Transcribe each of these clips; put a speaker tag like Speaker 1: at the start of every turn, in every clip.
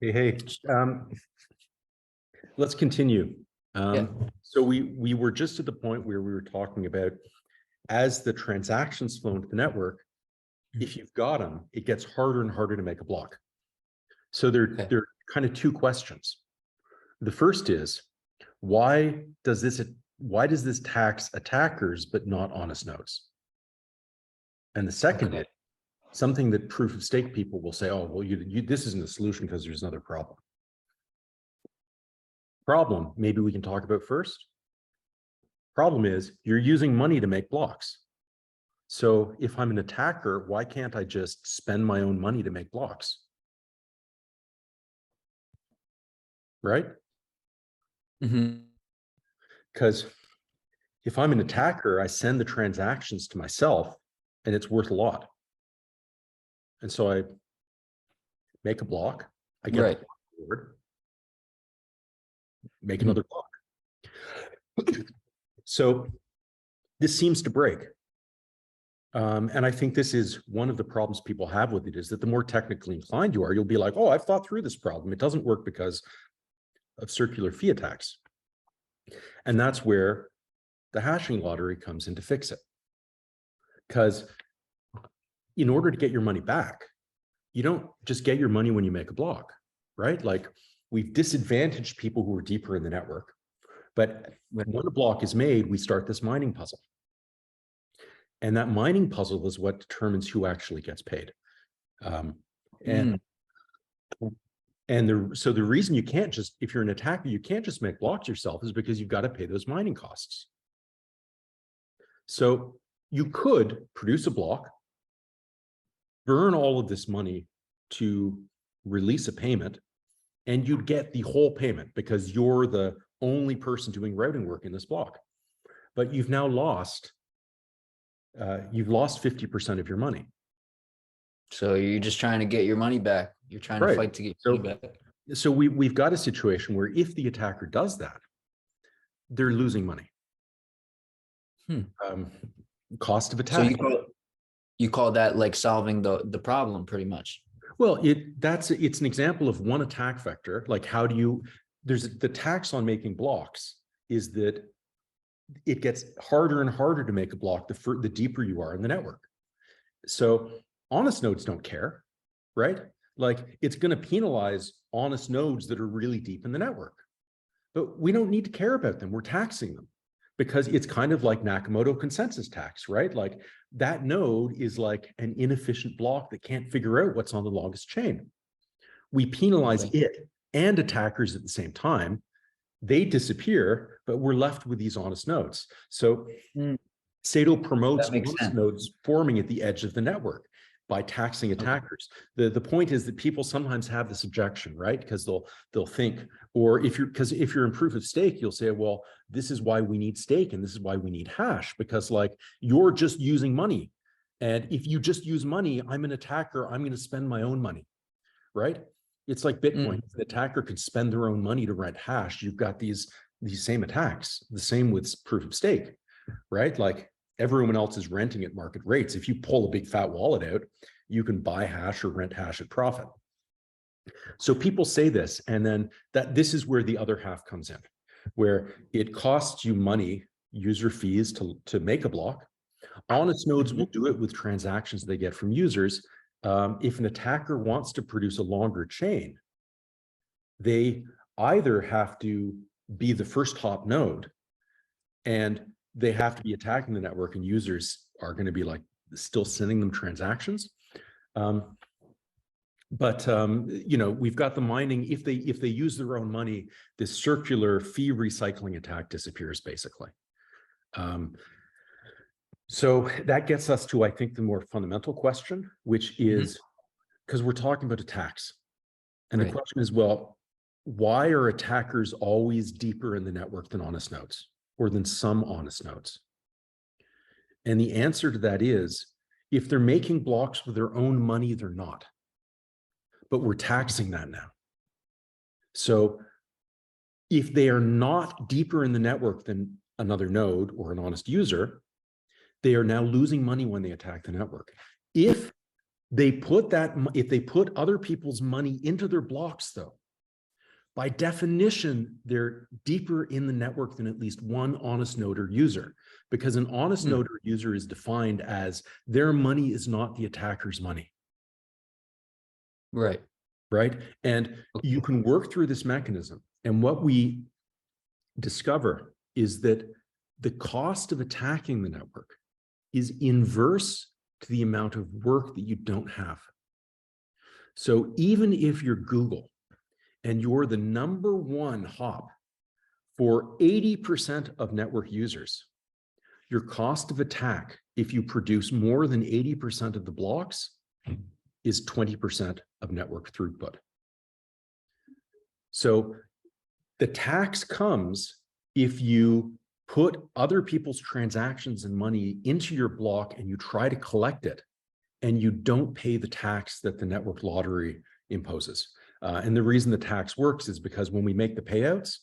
Speaker 1: Hey, let's continue.
Speaker 2: Yeah.
Speaker 1: So we were just at the point where we were talking about as the transactions flow into the network, if you've got them, it gets harder and harder to make a block. So there are kind of two questions. The first is, why does this tax attackers but not honest nodes? And the second is something that proof of stake people will say, oh, well, this isn't a solution because there's another problem. Problem, maybe we can talk about first. Problem is you're using money to make blocks. So if I'm an attacker, why can't I just spend my own money to make blocks? Right? Because if I'm an attacker, I send the transactions to myself and it's worth a lot. And so I make a block, I get the block reward, make another block. So this seems to break. And I think this is one of the problems people have with it, is that the more technically inclined you are, you'll be like, oh, I've thought through this problem. It doesn't work because of circular fee attacks. And that's where the hashing lottery comes in to fix it. Because in order to get your money back, you don't just get your money when you make a block, right? Like, we've disadvantaged people who are deeper in the network. But when a block is made, we start this mining puzzle. And that mining puzzle is what determines who actually gets paid. So the reason you can't just, if you're an attacker, you can't just make blocks yourself, is because you've got to pay those mining costs. So you could produce a block, burn all of this money to release a payment, and you'd get the whole payment because you're the only person doing routing work in this block. But you've now lost, you've lost 50% of your money.
Speaker 2: So you're just trying to get your money back. You're trying to fight to get your money back.
Speaker 1: So we've got a situation where if the attacker does that, they're losing money. Cost of attack.
Speaker 2: So you call that like solving the problem, pretty much.
Speaker 1: Well, it's an example of one attack vector. Like, how do you, there's the tax on making blocks is that it gets harder and harder to make a block the deeper you are in the network. So honest nodes don't care, right? Like, it's going to penalize honest nodes that are really deep in the network. But we don't need to care about them. We're taxing them because it's kind of like Nakamoto consensus tax, right? Like, that node is like an inefficient block that can't figure out what's on the longest chain. We penalize it and attackers at the same time. They disappear, but we're left with these honest nodes. So Saito promotes honest nodes forming at the edge of the network by taxing attackers. The point is that people sometimes have this objection, right? Because they'll think, or if you're in proof of stake, you'll say, well, this is why we need stake and this is why we need hash, because like, you're just using money. And if you just use money, I'm an attacker, I'm going to spend my own money, right? It's like Bitcoin. If an attacker could spend their own money to rent hash, you've got these same attacks, the same with proof of stake, right? Like, everyone else is renting at market rates. If you pull a big fat wallet out, you can buy hash or rent hash at profit. So people say this, and then this is where the other half comes in, where it costs you money, user fees to make a block. Honest nodes will do it with transactions they get from users. If an attacker wants to produce a longer chain, they either have to be the first hop node, and they have to be attacking the network, and users are going to be like still sending them transactions. You know, we've got the mining. If they use their own money, this circular fee recycling attack disappears basically. So that gets us to, I think, the more fundamental question, which is, because we're talking about attacks, and the question is, well, why are attackers always deeper in the network than honest nodes, or than some honest nodes? And the answer to that is, if they're making blocks with their own money, they're not. But we're taxing that now. So if they are not deeper in the network than another node or an honest user, they are now losing money when they attack the network. If If they put other people's money into their blocks, though, by definition, they're deeper in the network than at least one honest node or user, because an honest node or user is defined as their money is not the attacker's money.
Speaker 2: Right.
Speaker 1: Right. And you can work through this mechanism. And what we discover is that the cost of attacking the network is inverse to the amount of work that you don't have. So even if you're Google and you're the #1 hop for 80% of network users, your cost of attack, if you produce more than 80% of the blocks, is 20% of network throughput. So the tax comes if you put other people's transactions and money into your block and you try to collect it and you don't pay the tax that the network lottery imposes. And the reason the tax works is because when we make the payouts,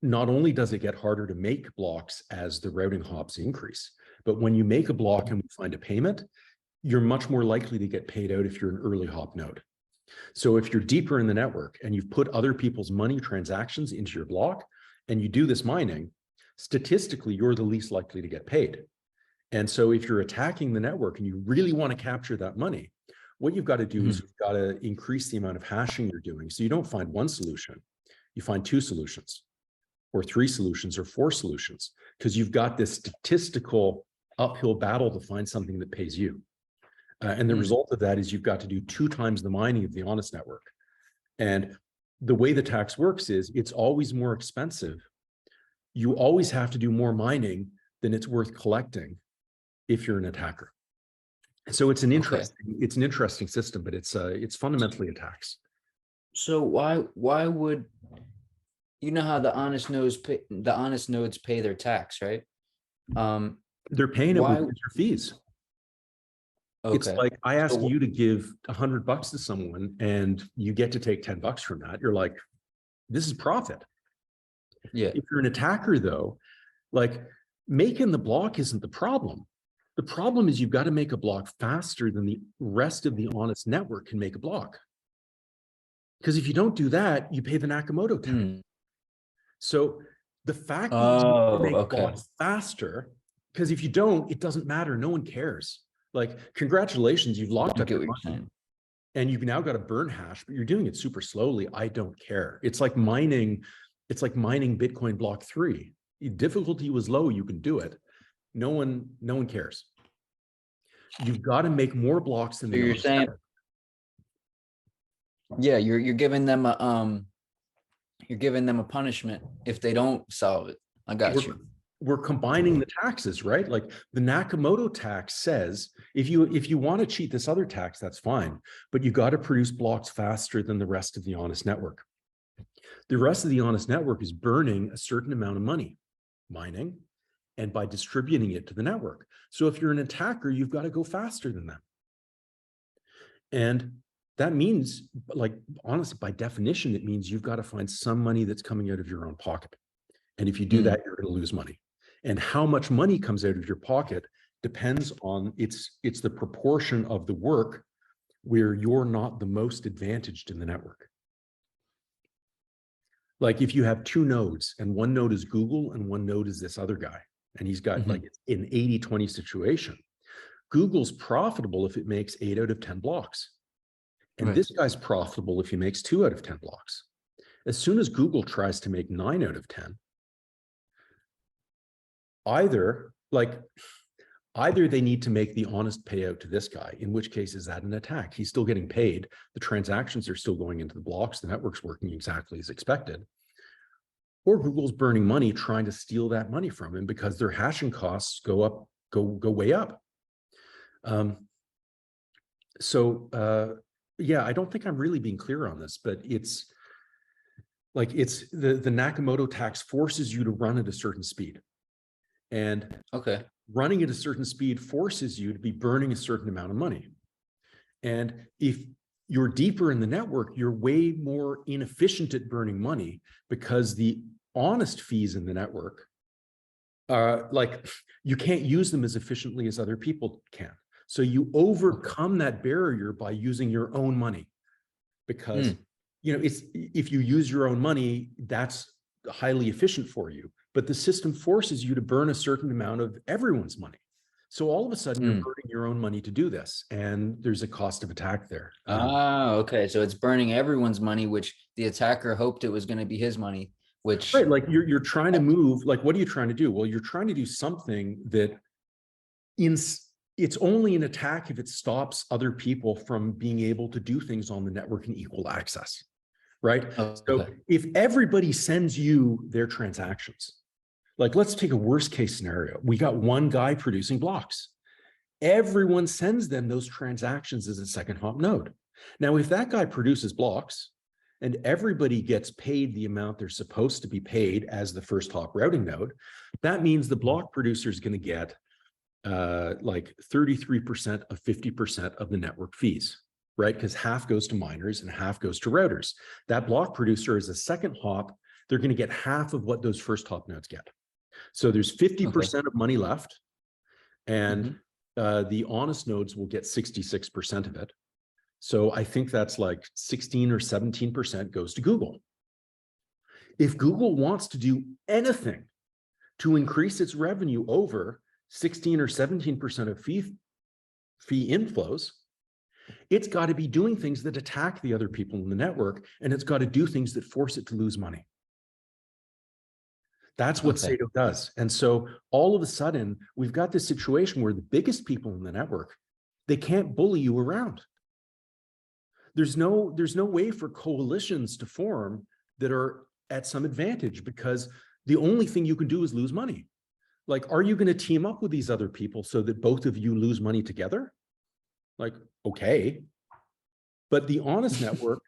Speaker 1: not only does it get harder to make blocks as the routing hops increase, but when you make a block and we find a payment, you're much more likely to get paid out if you're an early hop node. So if you're deeper in the network and you've put other people's money transactions into your block and you do this mining, statistically, you're the least likely to get paid. And so if you're attacking the network and you really want to capture that money, what you've got to do is you've got to increase the amount of hashing you're doing. So you don't find one solution, you find 2 solutions or 3 solutions or 4 solutions, because you've got this statistical uphill battle to find something that pays you. And the result of that is you've got to do 2 times the mining of the honest network. And the way the tax works is it's always more expensive. You always have to do more mining than it's worth collecting if you're an attacker. So it's an interesting system, but it's fundamentally a tax.
Speaker 2: So why would, you know how the honest nodes pay their tax, right?
Speaker 1: They're paying it with user fees. Okay. It's like I ask you to give $100 to someone and you get to take $10 from that. You're like, this is profit. Yeah. If you're an attacker, though, like making the block isn't the problem. The problem is you've got to make a block faster than the rest of the honest network can make a block. Because if you don't do that, you pay the Nakamoto tax. So the fact that you make blocks faster, because if you don't, it doesn't matter. No one cares. Like, congratulations, you've locked up your money. And you've now got a burn hash, but you're doing it super slowly. I don't care. It's like mining Bitcoin block 3. Difficulty was low, you can do it. No one cares. You've got to make more blocks than
Speaker 2: you're saying. Yeah, you're giving them a punishment if they don't solve it. I got you.
Speaker 1: We're combining the taxes, right? Like the Nakamoto tax says, if you want to cheat this other tax, that's fine, but you got to produce blocks faster than the rest of the honest network. The rest of the honest network is burning a certain amount of money, mining, and by distributing it to the network. So if you're an attacker, you've got to go faster than them. And that means, like, honestly, by definition, it means you've got to find some money that's coming out of your own pocket. And if you do that, you're going to lose money. And how much money comes out of your pocket depends on, it's the proportion of the work where you're not the most advantaged in the network. Like if you have 2 nodes and one node is Google and one node is this other guy, and he's got like an 80-20 situation. Google's profitable if it makes 8 out of 10 blocks. And this guy's profitable if he makes 2 out of 10 blocks. As soon as Google tries to make 9 out of 10, either they need to make the honest payout to this guy, in which case is that an attack? He's still getting paid. The transactions are still going into the blocks. The network's working exactly as expected. Or Google's burning money trying to steal that money from him because their hashing costs go way up. Yeah, I don't think I'm really being clear on this, but it's like the Nakamoto tax forces you to run at a certain speed. And running at a certain speed forces you to be burning a certain amount of money. And if you're deeper in the network, you're way more inefficient at burning money because the honest fees in the network are like, you can't use them as efficiently as other people can. So you overcome that barrier by using your own money, because it's, if you use your own money, that's highly efficient for you, but the system forces you to burn a certain amount of everyone's money. So all of a sudden you're burning your own money to do this, and there's a cost of attack there.
Speaker 2: Okay. So it's burning everyone's money, which the attacker hoped it was going to be his money, which
Speaker 1: Right, like you're trying to move, like, what are you trying to do? Well, you're trying to do something that it's only an attack if it stops other people from being able to do things on the network in equal access, right? So if everybody sends you their transactions, like, let's take a worst case scenario. We got one guy producing blocks. Everyone sends them those transactions as a second hop node. Now, if that guy produces blocks and everybody gets paid the amount they're supposed to be paid as the first hop routing node, that means the block producer is going to get like 33% of 50% of the network fees, right? Because half goes to miners and half goes to routers. That block producer is a second hop. They're going to get half of what those first hop nodes get. So there's 50% of money left, and the honest nodes will get 66% of it. So I think that's like 16 or 17% goes to Google. If Google wants to do anything to increase its revenue over 16 or 17% of fee inflows, it's got to be doing things that attack the other people in the network, and it's got to do things that force it to lose money. That's what Saito does. And so all of a sudden, we've got this situation where the biggest people in the network, they can't bully you around. There's no way for coalitions to form that are at some advantage, because the only thing you can do is lose money. Like, are you going to team up with these other people so that both of you lose money together? Like, okay. But the honest network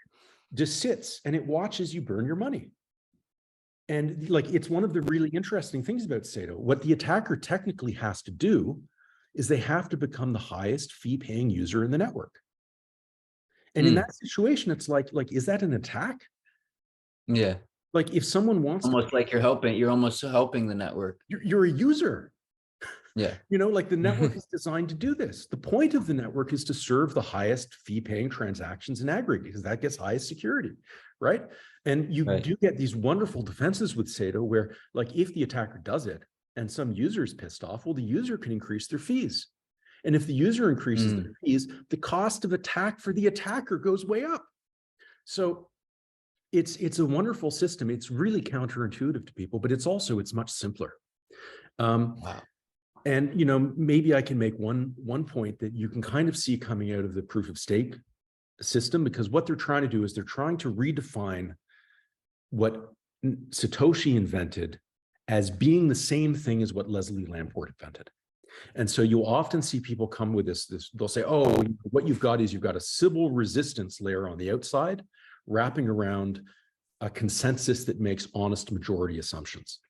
Speaker 1: just sits and it watches you burn your money. And like, it's one of the really interesting things about Saito. What the attacker technically has to do is they have to become the highest fee paying user in the network. And in that situation, it's like, is that an attack?
Speaker 2: Yeah.
Speaker 1: Like, if someone wants
Speaker 2: almost like you're almost helping the network.
Speaker 1: You're a user.
Speaker 2: Yeah.
Speaker 1: Like, the network is designed to do this. The point of the network is to serve the highest fee paying transactions in aggregate, because that gets highest security, right? And you do get these wonderful defenses with Saito where, like, if the attacker does it and some user is pissed off, well, the user can increase their fees. And if the user increases their fees, the cost of attack for the attacker goes way up. So it's a wonderful system. It's really counterintuitive to people, but it's much simpler.
Speaker 2: Wow.
Speaker 1: And, maybe I can make one point that you can kind of see coming out of the proof of stake system, because what they're trying to do is they're trying to redefine what Satoshi invented as being the same thing as what Leslie Lamport invented. And so you often see people come with this, they'll say, oh, what you've got is you've got a Sybil resistance layer on the outside wrapping around a consensus that makes honest majority assumptions.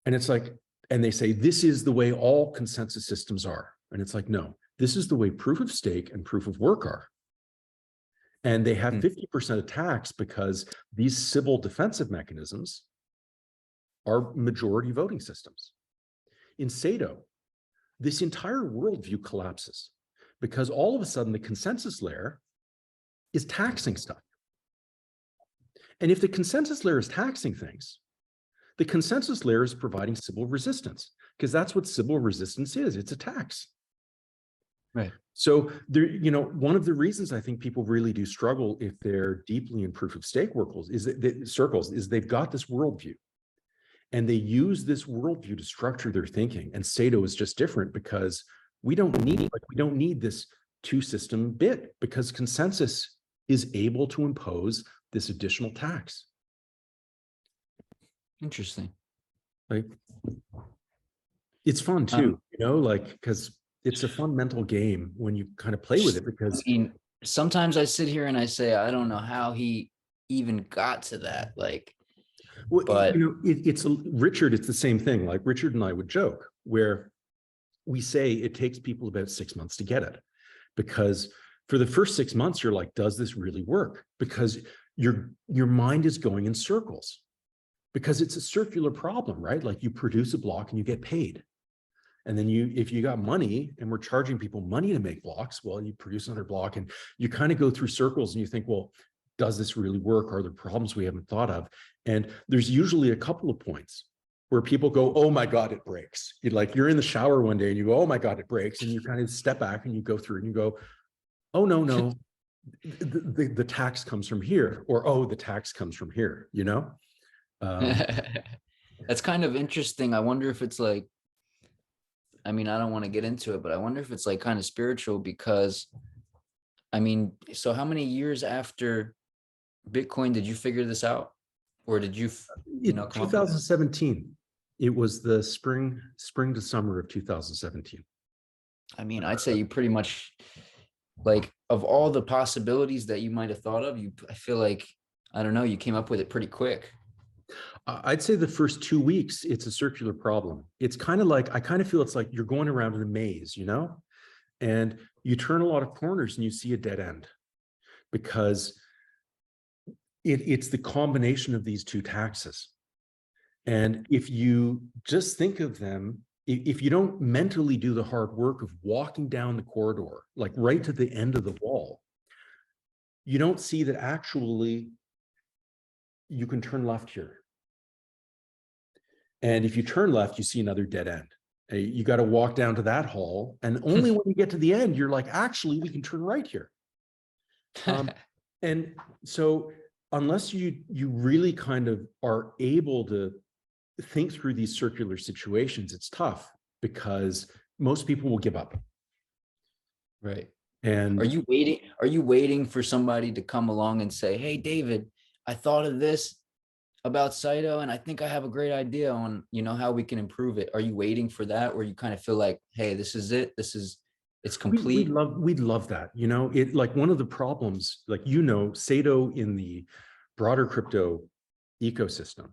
Speaker 1: And it's like, and they say, this is the way all consensus systems are. And it's like, no, this is the way proof of stake and proof of work are. And they have 50% attacks because these Sybil defensive mechanisms are majority voting systems. In Saito, this entire worldview collapses because all of a sudden the consensus layer is taxing stuff. And if the consensus layer is taxing things, the consensus layer is providing Sybil resistance, because that's what Sybil resistance is. It's a tax.
Speaker 2: Right.
Speaker 1: So there, one of the reasons I think people really do struggle if they're deeply in proof of stake circles is they've got this worldview. And they use this worldview to structure their thinking. And Saito is just different because we don't need this two-system bit, because consensus is able to impose this additional tax.
Speaker 2: Interesting.
Speaker 1: Like, it's fun too, because it's a fun mental game when you kind of play with it. Because
Speaker 2: sometimes I sit here and I say, I don't know how he even got to that.
Speaker 1: Well, but it's Richard. It's the same thing. Like, Richard and I would joke where we say it takes people about 6 months to get it, because for the first 6 months, you're like, does this really work? Because your mind is going in circles, because it's a circular problem, right? Like, you produce a block and you get paid. And then if you got money and we're charging people money to make blocks, well, you produce another block and you kind of go through circles and you think, well, does this really work? Are there problems we haven't thought of? And there's usually a couple of points where people go, oh my God, it breaks. You're in the shower one day and you go, oh my God, it breaks. And you kind of step back and you go through it and you go, oh, no, the tax comes from here, or, oh, the tax comes from here,
Speaker 2: That's kind of interesting. I wonder if it's like, I mean, I don't want to get into it, but I wonder if it's like kind of spiritual because, I mean, so how many years after Bitcoin did you figure this out? Or did you, come up with it?
Speaker 1: 2017. It was the spring to summer of 2017.
Speaker 2: I mean, I'd say you pretty much, like, of all the possibilities that you might have thought of, I feel like, I don't know, you came up with it pretty quick.
Speaker 1: I'd say the first 2 weeks, it's a circular problem. It's kind of like, I kind of feel it's like you're going around in a maze, and you turn a lot of corners and you see a dead end because it's the combination of these two taxes. And if you just think of them, if you don't mentally do the hard work of walking down the corridor, like right to the end of the wall, you don't see that actually you can turn left here. And if you turn left, you see another dead end. You got to walk down to that hall. And only when you get to the end, you're like, actually, we can turn right here. And so unless you really kind of are able to think through these circular situations, it's tough because most people will give up.
Speaker 2: Right.
Speaker 1: And
Speaker 2: Are you waiting for somebody to come along and say, hey, David, I thought of this about Saito and I think I have a great idea on, how we can improve it? Are you waiting for that? Or you kind of feel like, hey, this is it. It's complete.
Speaker 1: we'd love that. It, like, one of the problems, like, Saito in the broader crypto ecosystem,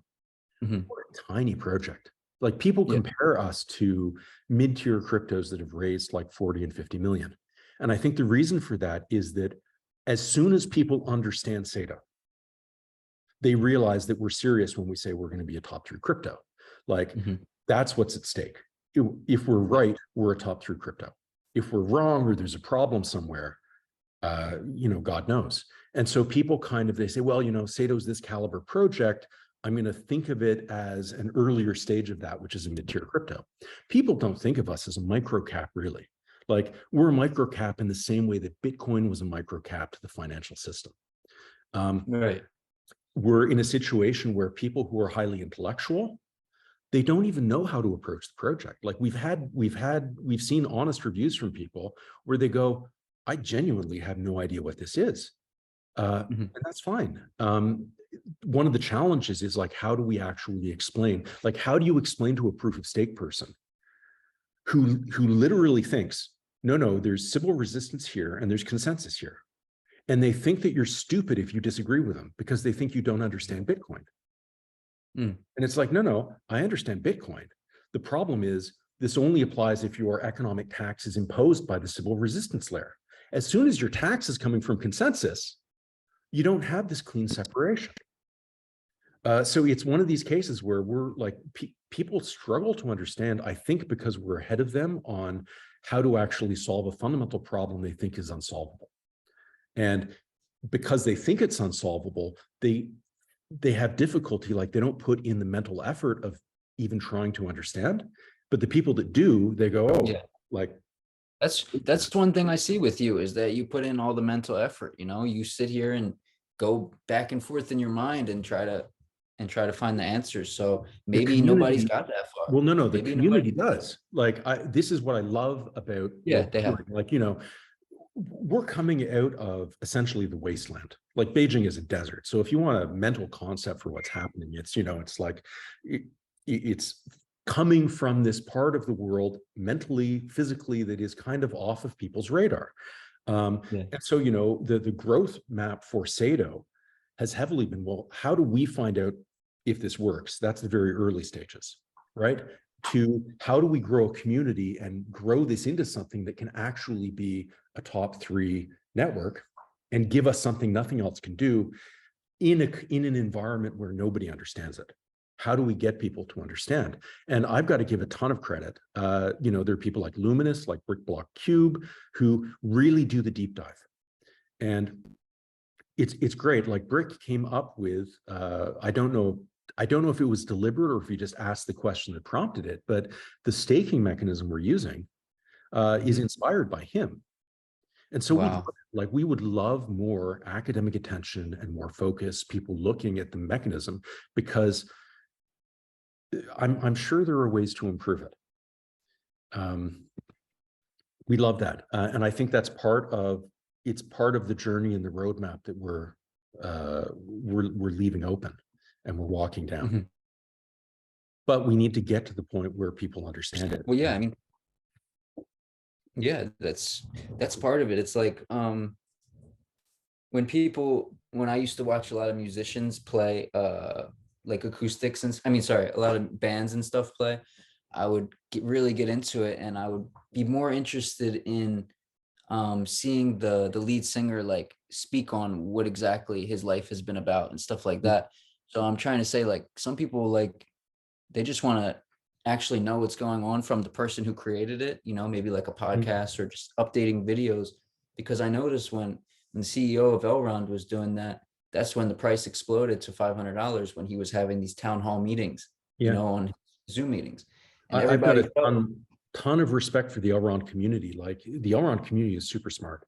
Speaker 2: Mhm.
Speaker 1: we're a tiny project. Like, people
Speaker 2: Yeah.
Speaker 1: compare us to mid-tier cryptos that have raised like 40 and 50 million. And I think the reason for that is that as soon as people understand Saito, they realize that we're serious when we say we're going to be a top 3 crypto. Like,
Speaker 2: Mhm.
Speaker 1: that's what's at stake. If we're right, we're a top 3 crypto. If we're wrong or there's a problem somewhere, God knows. And so people they say, well, Sato's this caliber project. I'm going to think of it as an earlier stage of that, which is a mid-tier crypto. People don't think of us as a micro cap, really. Like, we're a micro cap in the same way that Bitcoin was a micro cap to the financial system.
Speaker 2: Right.
Speaker 1: We're in a situation where people who are highly intellectual, they don't even know how to approach the project. Like, we've seen honest reviews from people where they go, I genuinely have no idea what this is.
Speaker 2: Mhm.
Speaker 1: And that's fine. One of the challenges is, like, how do we actually explain? Like, how do you explain to a proof of stake person who literally thinks, no, there's civil resistance here and there's consensus here. And they think that you're stupid if you disagree with them because they think you don't understand Bitcoin.
Speaker 2: Mm.
Speaker 1: And it's like, no, I understand Bitcoin. The problem is this only applies if your economic tax is imposed by the civil resistance layer. As soon as your tax is coming from consensus, you don't have this clean separation. So it's one of these cases where we're like, people struggle to understand, I think, because we're ahead of them on how to actually solve a fundamental problem they think is unsolvable. And because they think it's unsolvable, they have difficulty, like, they don't put in the mental effort of even trying to understand. But the people that do, they go, oh,
Speaker 2: Yeah.
Speaker 1: like,
Speaker 2: That's one thing I see with you is that you put in all the mental effort, you sit here and go back and forth in your mind and try to find the answers. So
Speaker 1: the
Speaker 2: maybe nobody's
Speaker 1: community.
Speaker 2: got that far.
Speaker 1: Well, no, the
Speaker 2: Maybe nobody.
Speaker 1: community does. Like, this is what I love about
Speaker 2: Yeah,
Speaker 1: what
Speaker 2: they
Speaker 1: we're
Speaker 2: have.
Speaker 1: doing. Like, we're coming out of essentially the wasteland. Like, Beijing is a desert. So if you want a mental concept for what's happening, it's, it's like, it's coming from this part of the world mentally, physically, that is kind of off of people's radar.
Speaker 2: Yeah.
Speaker 1: And so, the growth map for Saito has heavily been, well, how do we find out if this works? That's the very early stages, right? To how do we grow a community and grow this into something that can actually be a top 3 network and give us something nothing else can do in an environment where nobody understands it. how do we get people to understand? And I've got to give a ton of credit. You know, there are people like Luminous, like Brick Block Cube, who really do the deep dive. And it's great. Like Brick came up with, I don't know if it was deliberate or if he just asked the question that prompted it, but the staking mechanism we're using is inspired by him. And so
Speaker 2: Wow.
Speaker 1: we would love more academic attention and more focus, people looking at the mechanism, because I'm sure there are ways to improve it. We love that, and I think that's part of the journey and the roadmap that we're leaving open and we're walking down. But we need to get to the point where people understand it.
Speaker 2: Well, yeah, I mean, yeah, that's part of it. It's like when I used to watch a lot of musicians play like acoustics and a lot of bands and stuff play, I would really get into it, and I would be more interested in seeing the lead singer like speak on what exactly his life has been about and stuff like that. So I'm trying to say, like, some people, like, they just want to actually know what's going on from the person who created it, you know, maybe like a podcast or just updating videos. Because I noticed when the CEO of Elrond was doing that, that's when the price exploded to $500 when he was having these town hall meetings, you know, on Zoom meetings. And
Speaker 1: I've got
Speaker 2: everybody
Speaker 1: a ton of respect for the Elrond community. Like, the Elrond community is super smart.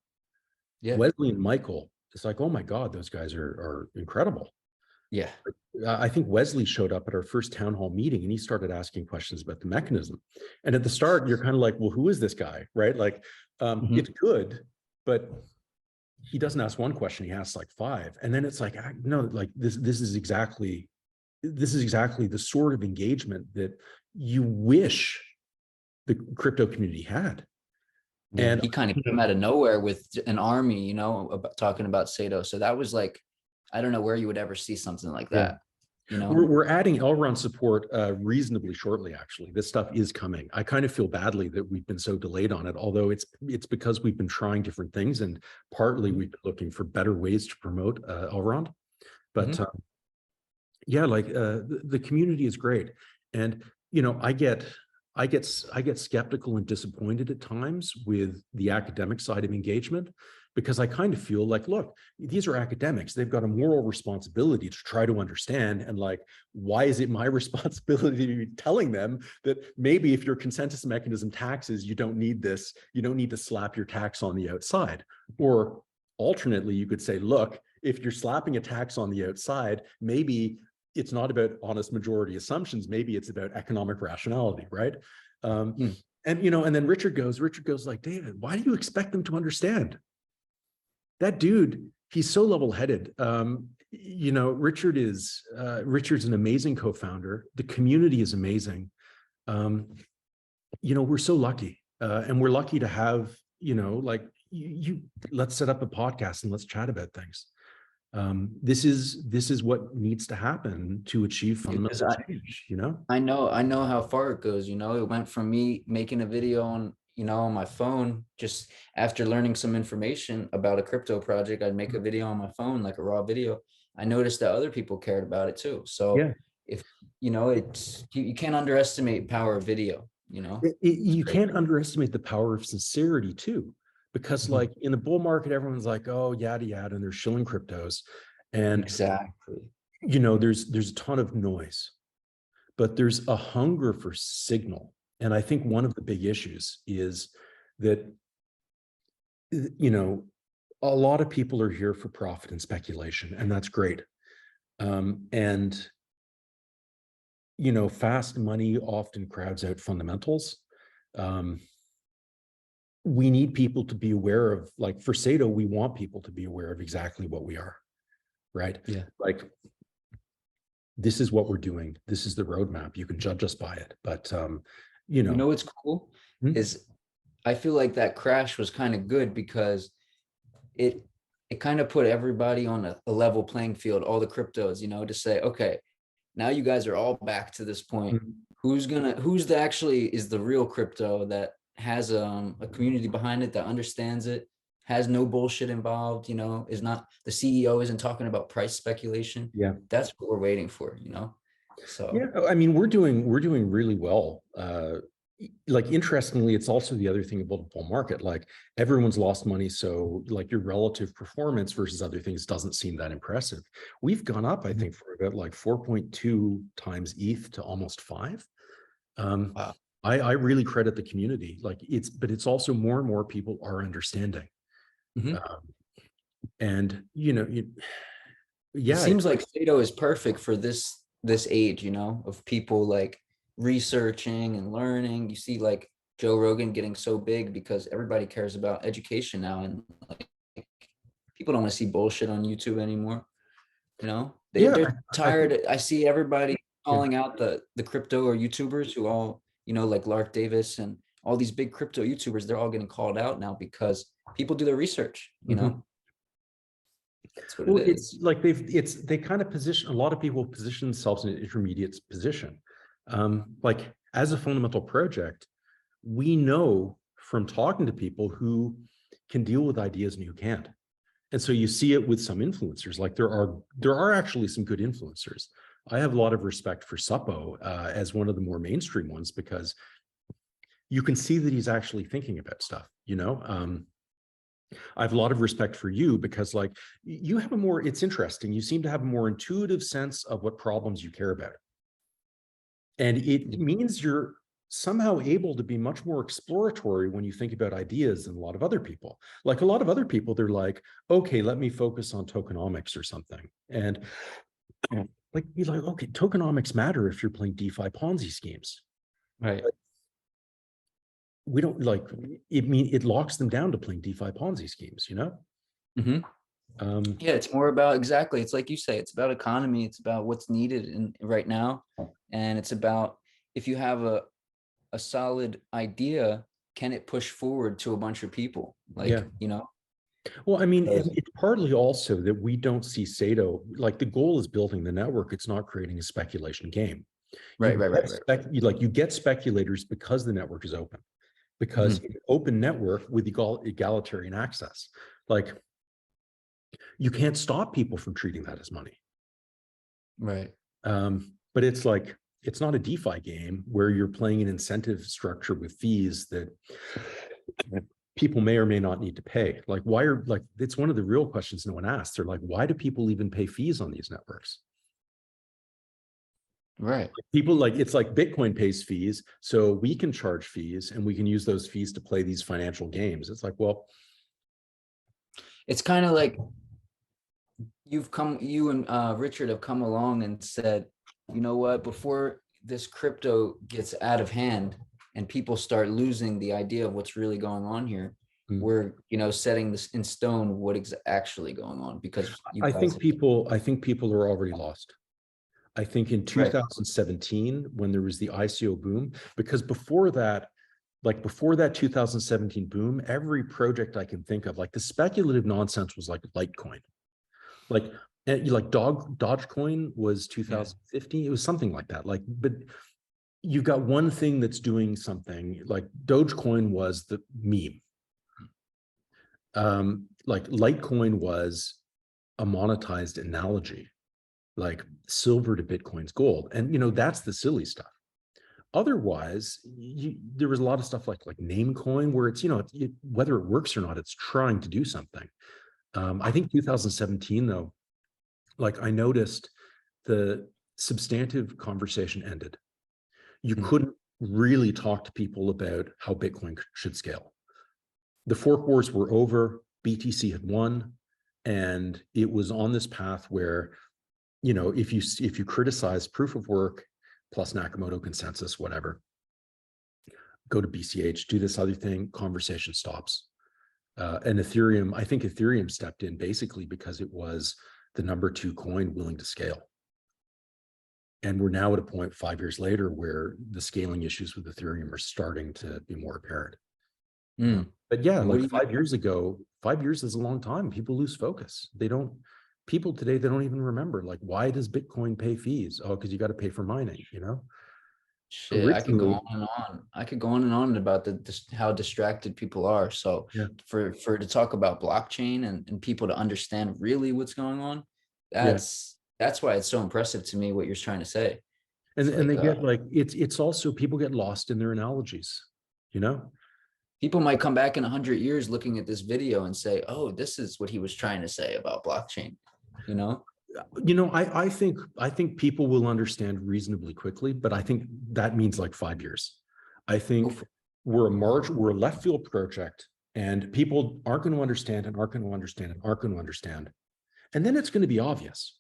Speaker 2: Yeah.
Speaker 1: Wesley and Michael, it's like, oh my God, those guys are incredible.
Speaker 2: Yeah.
Speaker 1: I think Wesley showed up at our first town hall meeting and he started asking questions about the mechanism. And at the start, you're kind of like, well, who is this guy? Right? Like, it's good, but he doesn't ask one question, he asks like 5. And then it's like, no, like this is exactly the sort of engagement that you wish the crypto community had.
Speaker 2: Yeah,
Speaker 1: And
Speaker 2: he kind of came out of nowhere with an army, you know, talking about Saito. So that was like, I don't know where you would ever see something like that. You know,
Speaker 1: we're adding Elrond support reasonably shortly. Actually, this stuff is coming. I kind of feel badly that we've been so delayed on it, although it's because we've been trying different things, and partly we've been looking for better ways to promote Elrond. But yeah, like the community is great, and you know, I get skeptical and disappointed at times with the academic side of engagement, because I kind of feel like, look, these are academics. They've got a moral responsibility to try to understand. And like, why is it my responsibility to be telling them that maybe if your consensus mechanism taxes, you don't need this, you don't need to slap your tax on the outside? Or alternately, you could say, look, if you're slapping a tax on the outside, maybe it's not about honest majority assumptions. Maybe it's about economic rationality, right? And you know, and then Richard goes like, David, why do you expect them to understand? That dude, he's so level-headed. You know, Richard's an amazing co-founder. The community is amazing. You know, we're so lucky, and we're lucky to have, you know, like you let's set up a podcast and let's chat about things. This is what needs to happen to achieve fundamental change, you know?
Speaker 2: I know how far it goes. You know, it went from me making a video on, you know, on my phone, just after learning some information about a crypto project, I'd make a video on my phone, like a raw video. I noticed that other people cared about it too. So if, you know, you can't underestimate power of video, you know?
Speaker 1: You can't underestimate the power of sincerity too, because like in the bull market, everyone's like, oh, yada, yada, and they're shilling cryptos. And
Speaker 2: exactly,
Speaker 1: you know, there's a ton of noise, but there's a hunger for signal. And I think one of the big issues is that, you know, a lot of people are here for profit and speculation, and that's great. And, you know, fast money often crowds out fundamentals. We need people to be aware of, like for Saito, we want people to be aware of exactly what we are, right?
Speaker 2: Yeah.
Speaker 1: Like, this is what we're doing. This is the roadmap. You can judge us by it. But, you know
Speaker 2: what's cool is I feel like that crash was kind of good because it kind of put everybody on a level playing field, all the cryptos, you know, to say, okay, now you guys are all back to this point. Who's actually is the real crypto that has a community behind it, that understands it, has no bullshit involved, you know, is not, the CEO isn't talking about price speculation.
Speaker 1: Yeah.
Speaker 2: That's what we're waiting for, you know? So
Speaker 1: Yeah, I mean, we're doing really well. Like interestingly, it's also the other thing about the bull market. Like everyone's lost money, so like your relative performance versus other things doesn't seem that impressive. We've gone up, I think, for about like 4.2 times ETH to almost 5. Um,
Speaker 2: wow.
Speaker 1: I really credit the community. Like but it's also more and more people are understanding.
Speaker 2: Mhm.
Speaker 1: Um, and
Speaker 2: It
Speaker 1: yeah,
Speaker 2: seems like Saito is perfect for this age, you know, of people like researching and learning. You see like Joe Rogan getting so big because everybody cares about education now, and like people don't want to see bullshit on YouTube anymore. You know,
Speaker 1: yeah,
Speaker 2: they're
Speaker 1: I think,
Speaker 2: tired. I see everybody
Speaker 1: yeah.
Speaker 2: calling out the crypto or YouTubers who all, you know, like Lark Davis and all these big crypto YouTubers, they're all getting called out now because people do their research, you
Speaker 1: Mhm.
Speaker 2: know. That's what it
Speaker 1: Well, it's
Speaker 2: is.
Speaker 1: like they kind of position, a lot of people position themselves in an intermediate position. Like as a fundamental project, we know from talking to people who can deal with ideas and who can't. And so you see it with some influencers. Like there are actually some good influencers. I have a lot of respect for Suppo as one of the more mainstream ones because you can see that he's actually thinking about stuff. I have a lot of respect for you because like you have a more, it's interesting. You seem to have a more intuitive sense of what problems you care about. And it means you're somehow able to be much more exploratory when you think about ideas than a lot of other people. Like a lot of other people, they're like, okay, let me focus on tokenomics or something. And like, you're like, okay, tokenomics matter if you're playing DeFi Ponzi schemes.
Speaker 2: Right.
Speaker 1: We don't like it locks them down to playing DeFi Ponzi schemes.
Speaker 2: Hmm.
Speaker 1: Um,
Speaker 2: Yeah, it's more about exactly. It's like you say, it's about economy. It's about what's needed in right now, and it's about if you have a solid idea, can it push forward to a bunch of people?
Speaker 1: yeah.
Speaker 2: Like, you know,
Speaker 1: Well, I mean,
Speaker 2: because
Speaker 1: it's partly also that we don't see Saito, like the goal is building the network. It's not creating a speculation game.
Speaker 2: right, right, right, right.
Speaker 1: You get speculators because the network is open, because
Speaker 2: Hmm.
Speaker 1: it's an open network with egalitarian access. Like you can't stop people from treating that as money.
Speaker 2: Right.
Speaker 1: But it's like, it's not a DeFi game where you're playing an incentive structure with fees that people may or may not need to pay. Like, it's one of the real questions no one asks. They're like, why do people even pay fees on these networks?
Speaker 2: Right.
Speaker 1: People like, it's like Bitcoin pays fees, so we can charge fees and we can use those fees to play these financial games. It's like, well,
Speaker 2: It's kind of like you and Richard have come along and said, you know what, before this crypto gets out of hand and people start losing the idea of what's really going on here,
Speaker 1: mm,
Speaker 2: we're, you know, setting this in stone what is actually going on because you guys have.
Speaker 1: I think people are already lost. I think in
Speaker 2: Right.
Speaker 1: 2017, when there was the ICO boom, because before that, like before that 2017 boom, every project I can think of, like the speculative nonsense was like Litecoin. Like, like Dogecoin was
Speaker 2: Yeah.
Speaker 1: 2015. It was something like that. Like, but you've got one thing that's doing something. Like Dogecoin was the meme. Like Litecoin was a monetized analogy, like silver to Bitcoin's gold. And that's the silly stuff. Otherwise, there was a lot of stuff like Namecoin, where it's whether it works or not, it's trying to do something. I think 2017 though, like I noticed the substantive conversation ended. You
Speaker 2: Mhm.
Speaker 1: couldn't really talk to people about how Bitcoin should scale. The fork wars were over. BTC had won, and it was on this path where if you criticize proof of work plus Nakamoto consensus, whatever, go to BCH, do this other thing, conversation stops. And Ethereum, I think Ethereum stepped in basically because it was the number 2 coin willing to scale. And we're now at a point 5 years later where the scaling issues with Ethereum are starting to be more apparent.
Speaker 2: Mm.
Speaker 1: But yeah,
Speaker 2: And what
Speaker 1: like
Speaker 2: do you
Speaker 1: 5 years ago, 5 years is a long time. People lose focus. People today, they don't even remember, like, why does Bitcoin pay fees? Oh, because you got to pay for mining.
Speaker 2: Shit, I could go
Speaker 1: Originally,
Speaker 2: on and on. I could go on and on about how distracted people are. So
Speaker 1: yeah,
Speaker 2: for to talk about blockchain and people to understand really what's going on,
Speaker 1: yeah.
Speaker 2: that's why it's so impressive to me what you're trying to say.
Speaker 1: And,
Speaker 2: It's
Speaker 1: and
Speaker 2: like
Speaker 1: they get like, it's also, people get lost in their analogies, you know?
Speaker 2: people might come back in 100 years looking at this video and say, oh, this is what he was trying to say about blockchain, you know?
Speaker 1: I think people will understand reasonably quickly, but I think that means like 5 years. I think we're a left field project, and people aren't going to understand and aren't going to understand and aren't going to understand. And then it's going to be obvious.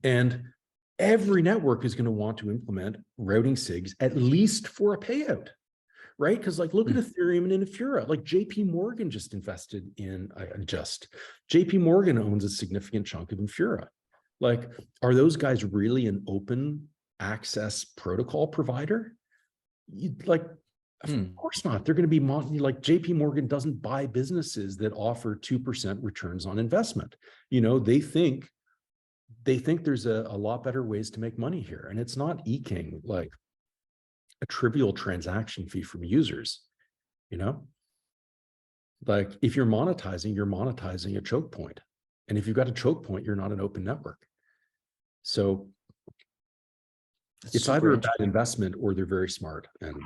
Speaker 1: And every network is going to want to implement routing SIGs, at least for a payout, right? Because like, look at Ethereum and Infura. Like JP Morgan just invested in, JP Morgan owns a significant chunk of Infura. Like, are those guys really an open access protocol provider? Of course not. They're going to be like, JP Morgan doesn't buy businesses that offer 2% returns on investment. They think there's a lot better ways to make money here. And it's not eking like a trivial transaction fee from users, like if you're monetizing a choke point. And if you've got a choke point, you're not an open network. So it's either a bad investment or they're very smart. And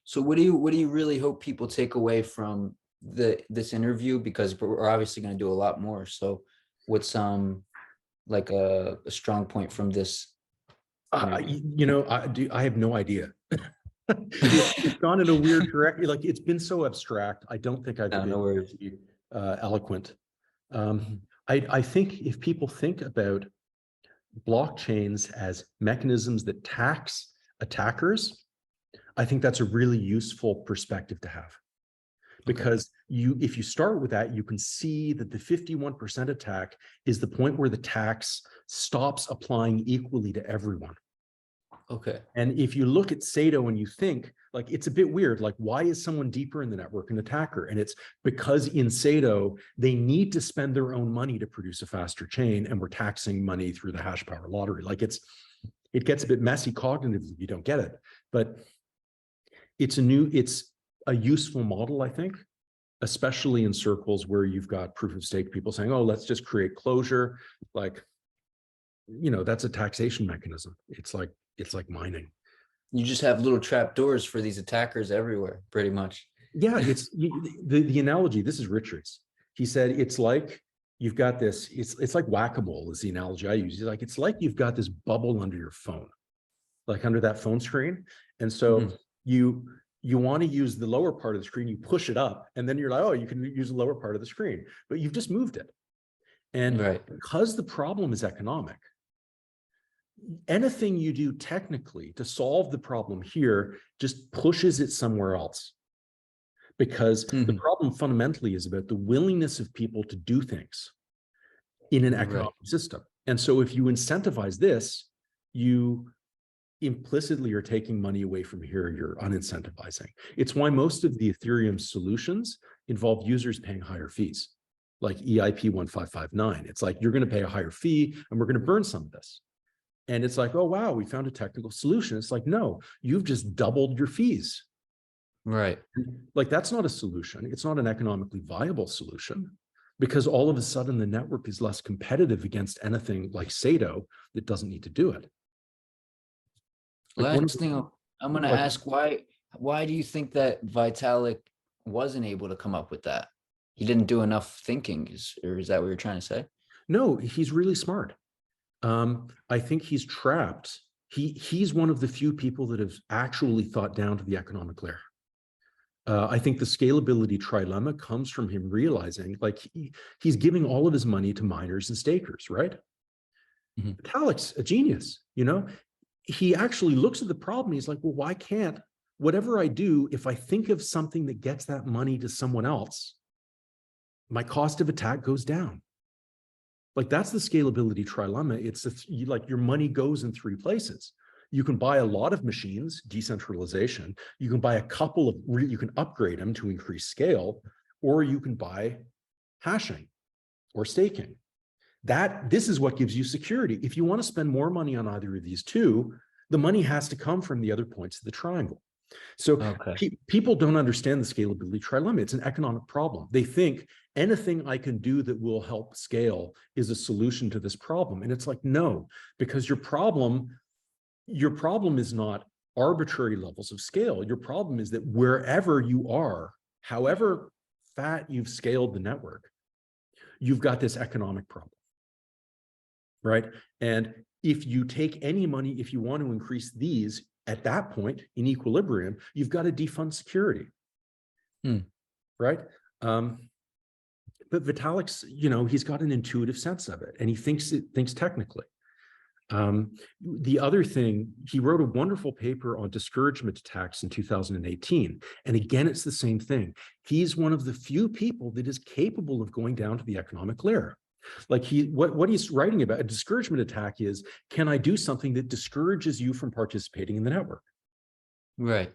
Speaker 2: so what do you really hope people take away from this interview? Because we're obviously going to do a lot more. So what's like a strong point from this?
Speaker 1: I have no idea. It's gone in a weird direction. Like, it's been so abstract. I don't think I've been eloquent. I think if people think about blockchains as mechanisms that tax attackers, I think that's a really useful perspective to have. Because if you start with that, you can see that the 51% attack is the point where the tax stops applying equally to everyone.
Speaker 2: Okay.
Speaker 1: And if you look at Saito and you think, like, it's a bit weird, like, why is someone deeper in the network an attacker? And it's because in Saito, they need to spend their own money to produce a faster chain, and we're taxing money through the hash power lottery. Like, it gets a bit messy cognitively if you don't get it. But it's a useful model, I think, especially in circles where you've got proof of stake people saying, oh, let's just create closure. Like, that's a taxation mechanism. It's like mining.
Speaker 2: You just have little trap doors for these attackers everywhere, pretty much.
Speaker 1: Yeah, it's the analogy. This is Richards. He said it's like you've got this. It's like whack-a-mole is the analogy I use. He's like, it's like you've got this bubble under your phone, like under that phone screen, and so you want to use the lower part of the screen. You push it up, and then you're like, oh, you can use the lower part of the screen, but you've just moved it. And because the problem is economic, anything you do technically to solve the problem here just pushes it somewhere else, because the problem fundamentally is about the willingness of people to do things in an economic system. And so if you incentivize this, you implicitly are taking money away from here, you're unincentivizing. It's why most of the Ethereum solutions involve users paying higher fees, like EIP 1559. It's like, you're going to pay a higher fee and we're going to burn some of this. And it's like, oh, wow, we found a technical solution. It's like, no, you've just doubled your fees.
Speaker 2: Right.
Speaker 1: Like, that's not a solution. It's not an economically viable solution, because all of a sudden the network is less competitive against anything like Saito that doesn't need to do it. Like,
Speaker 2: last thing I'm going to ask, why do you think that Vitalik wasn't able to come up with that? He didn't do enough thinking, or is that what you're trying to say?
Speaker 1: No, he's really smart. I think he's trapped. He's one of the few people that have actually thought down to the economic layer. I think the scalability trilemma comes from him realizing, like, he's giving all of his money to miners and stakers, right? Vitalik's a genius, he actually looks at the problem. He's like, well, why can't whatever I do, if I think of something that gets that money to someone else, my cost of attack goes down. Like, that's the scalability trilemma. It's like your money goes in three places. You can buy a lot of machines, decentralization. You can buy a couple of, you can upgrade them to increase scale, or you can buy hashing or staking. This is what gives you security. If you want to spend more money on either of these two, the money has to come from the other points of the triangle. So people don't understand the scalability trilemma. It's an economic problem. They think anything I can do that will help scale is a solution to this problem. And it's like, no, because your problem your problem is not arbitrary levels of scale. Your problem is that wherever you are, however fat you've scaled the network, you've got this economic problem, right? And if you take any money, if you want to increase these at that point in equilibrium, you've got to defund security, right? But Vitalik's, he's got an intuitive sense of it, and he thinks technically. The other thing, he wrote a wonderful paper on discouragement attacks in 2018. And again, it's the same thing. He's one of the few people that is capable of going down to the economic layer. Like what he's writing about, a discouragement attack is, can I do something that discourages you from participating in the network?
Speaker 2: Right.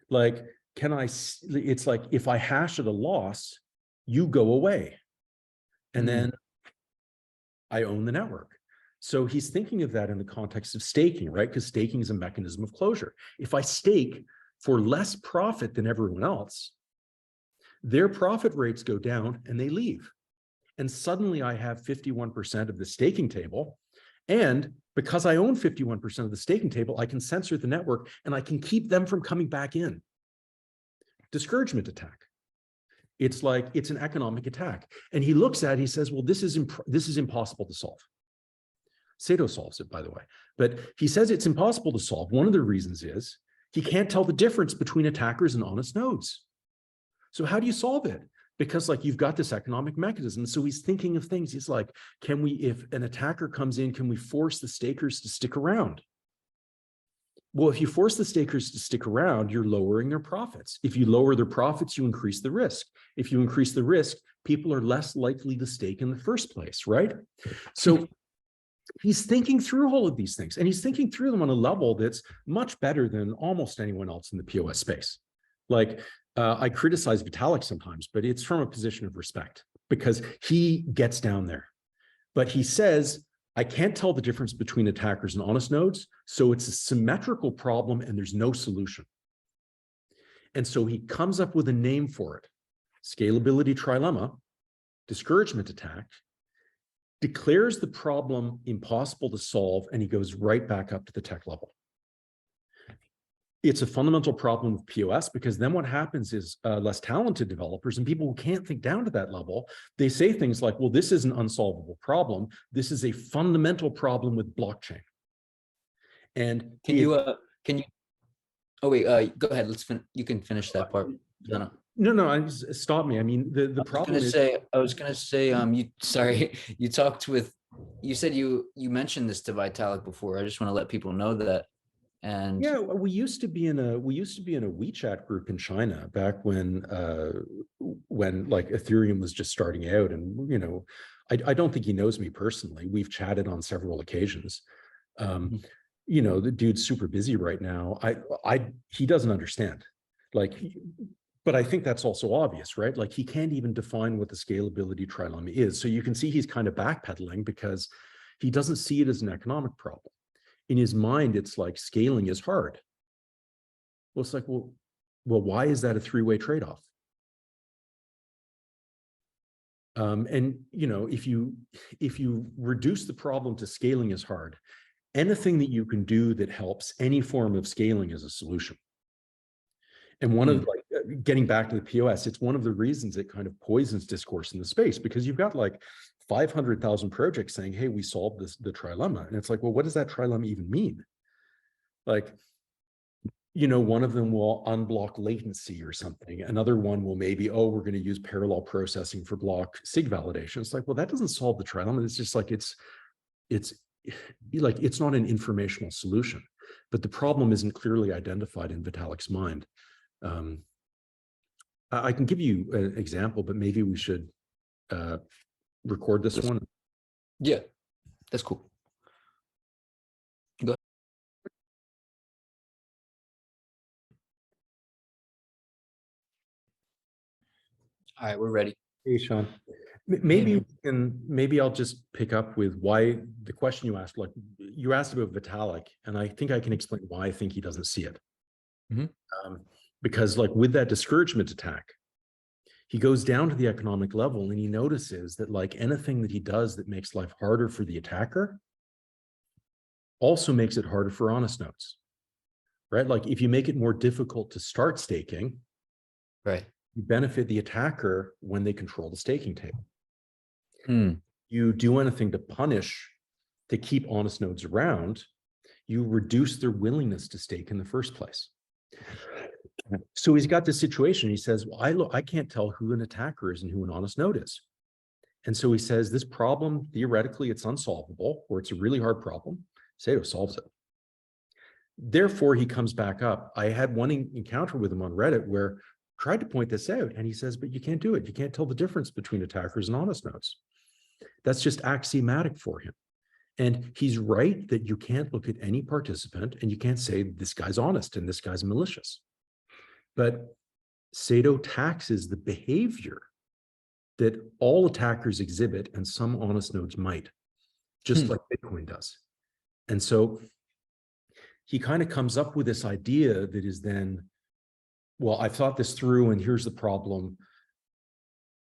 Speaker 1: Like, it's like, if I hash at a loss, you go away. And then I own the network. So he's thinking of that in the context of staking, right? Because staking is a mechanism of closure. If I stake for less profit than everyone else, their profit rates go down and they leave. And suddenly I have 51% of the staking table. And because I own 51% of the staking table, I can censor the network and I can keep them from coming back in. Discouragement attack. It's like, it's an economic attack. And he looks at it, he says, well, this is impossible to solve. Saito solves it, by the way, but he says it's impossible to solve. One of the reasons is he can't tell the difference between attackers and honest nodes. So how do you solve it? Because like, you've got this economic mechanism. So he's thinking of things. He's like, can we, if an attacker comes in, can we force the stakers to stick around? Well, if you force the stakers to stick around, you're lowering their profits. If you lower their profits, you increase the risk. If you increase the risk, people are less likely to stake in the first place, right? So he's thinking through all of these things, and he's thinking through them on a level that's much better than almost anyone else in the POS space. Like, I criticize Vitalik sometimes, but it's from a position of respect because he gets down there. But he says, I can't tell the difference between attackers and honest nodes, so it's a symmetrical problem and there's no solution. And so he comes up with a name for it: scalability trilemma, discouragement attack, declares the problem impossible to solve, and he goes right back up to the tech level. It's a fundamental problem with POS because then what happens is less talented developers and people who can't think down to that level, they say things like, well, this is an unsolvable problem. This is a fundamental problem with blockchain. And
Speaker 2: can you, oh wait, go ahead. You can finish that part.
Speaker 1: No, stop me. I mean, the problem is.
Speaker 2: I was gonna say, you talked with, you said you mentioned this to Vitalik before. I just want to let people know that. And
Speaker 1: yeah, we used to be in a WeChat group in China back when like Ethereum was just starting out, and I don't think he knows me personally. We've chatted on several occasions. The dude's super busy right now. He doesn't understand, like, but I think that's also obvious, right? Like, he can't even define what the scalability trilemma is. So you can see he's kind of backpedaling because he doesn't see it as an economic problem. In his mind, it's like scaling is hard. Well, it's like, well, why is that a three-way trade-off? And if you reduce the problem to scaling is hard, anything that you can do that helps any form of scaling is a solution. And one of, like, getting back to the POS, it's one of the reasons it kind of poisons discourse in the space, because you've got like 500,000 projects saying, hey, we solved the trilemma. And it's like, well, what does that trilemma even mean? Like, one of them will unblock latency or something. Another one will maybe, oh, we're going to use parallel processing for block SIG validation. It's like, well, that doesn't solve the trilemma. It's just like, it's not an informational solution, but the problem isn't clearly identified in Vitalik's mind. I can give you an example, but maybe we should record this one.
Speaker 2: Yeah, that's cool. Go ahead. All right, we're ready.
Speaker 1: Hey, Sean. Maybe I'll just pick up with why the question you asked. Like, you asked about Vitalik, and I think I can explain why I think he doesn't see it. Because, like, with that discouragement attack, he goes down to the economic level and he notices that, like, anything that he does that makes life harder for the attacker also makes it harder for honest nodes, right? Like if you make it more difficult to start staking,
Speaker 2: Right.
Speaker 1: you benefit the attacker when they control the staking table.
Speaker 2: Hmm.
Speaker 1: You do anything to punish, to keep honest nodes around, you reduce their willingness to stake in the first place. So he's got this situation. He says, well, I can't tell who an attacker is and who an honest node is. And so he says, this problem, theoretically, it's unsolvable, or it's a really hard problem. Saito solves it. Therefore, he comes back up. I had one encounter with him on Reddit where I tried to point this out, and he says, but you can't do it. You can't tell the difference between attackers and honest nodes. That's just axiomatic for him. And he's right that you can't look at any participant and you can't say this guy's honest and this guy's malicious. But Saito taxes the behavior that all attackers exhibit and some honest nodes might, just like Bitcoin does. And so he kind of comes up with this idea that is then, well, I've thought this through and here's the problem.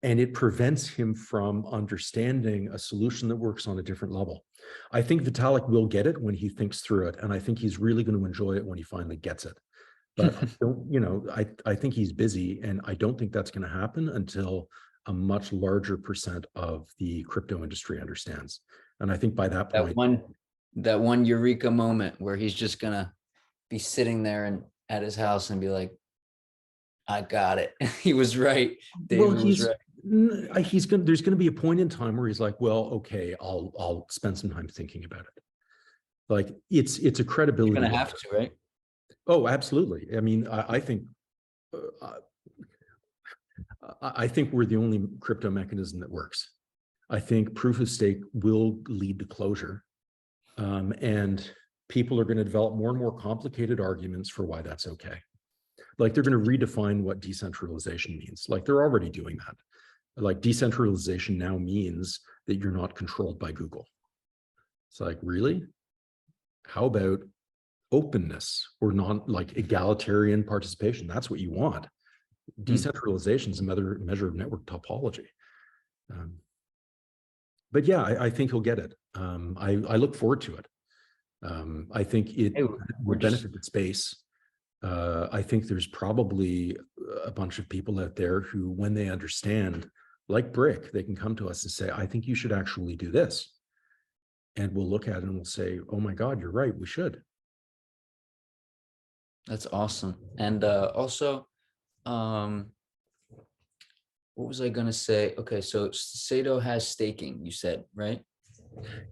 Speaker 1: And it prevents him from understanding a solution that works on a different level. I think Vitalik will get it when he thinks through it. And I think he's really going to enjoy it when he finally gets it. But I think he's busy, and I don't think that's going to happen until a much larger percent of the crypto industry understands. And I think by that point,
Speaker 2: that one eureka moment where he's just gonna be sitting there and at his house and be like, I got it. He was right. David was right.
Speaker 1: There's going to be a point in time where he's like, well, okay, I'll spend some time thinking about it. Like it's a credibility.
Speaker 2: You're gonna have to, right?
Speaker 1: Oh, absolutely. I mean, I think we're the only crypto mechanism that works. I think proof of stake will lead to closure, and people are going to develop more and more complicated arguments for why that's okay. Like they're going to redefine what decentralization means. Like they're already doing that. Like decentralization now means that you're not controlled by Google. It's like, really? How about openness or like egalitarian participation? That's what you want. Decentralization is another measure of network topology. But yeah, I think he'll get it. I look forward to it. I think it would benefit the space. I think there's probably a bunch of people out there who, when they understand, like Brick, they can come to us and say, I think you should actually do this. And we'll look at it and we'll say, oh my God, you're right, we should.
Speaker 2: That's awesome. And also, what was I going to say? Okay, so Saito has staking, you said, right?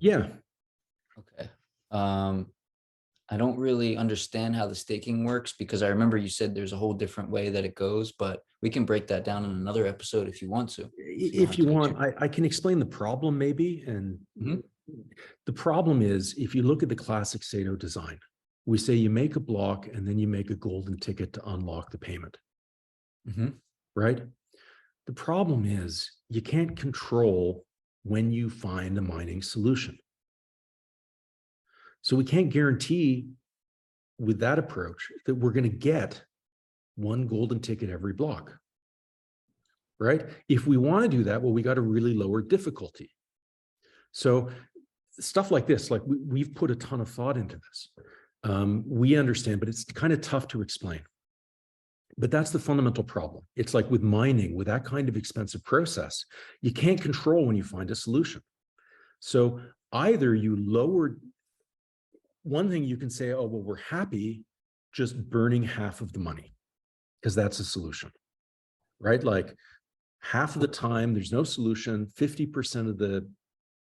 Speaker 1: Yeah.
Speaker 2: Okay. I don't really understand how the staking works, because I remember you said there's a whole different way that it goes, but we can break that down in another episode if you want to.
Speaker 1: If you want, I can explain the problem maybe. And the problem is, if you look at the classic Saito design, we say you make a block and then you make a golden ticket to unlock the payment, right? The problem is you can't control when you find a mining solution. So we can't guarantee with that approach that we're going to get one golden ticket every block, right? If we want to do that, well, we got to really lower difficulty. So stuff like this, like we've put a ton of thought into this. We understand, but it's kind of tough to explain. But that's the fundamental problem. It's like with mining, with that kind of expensive process, you can't control when you find a solution. So either you lower, one thing you can say, oh, well, we're happy just burning half of the money, because that's a solution, right? Like half of the time, there's no solution, 50% of the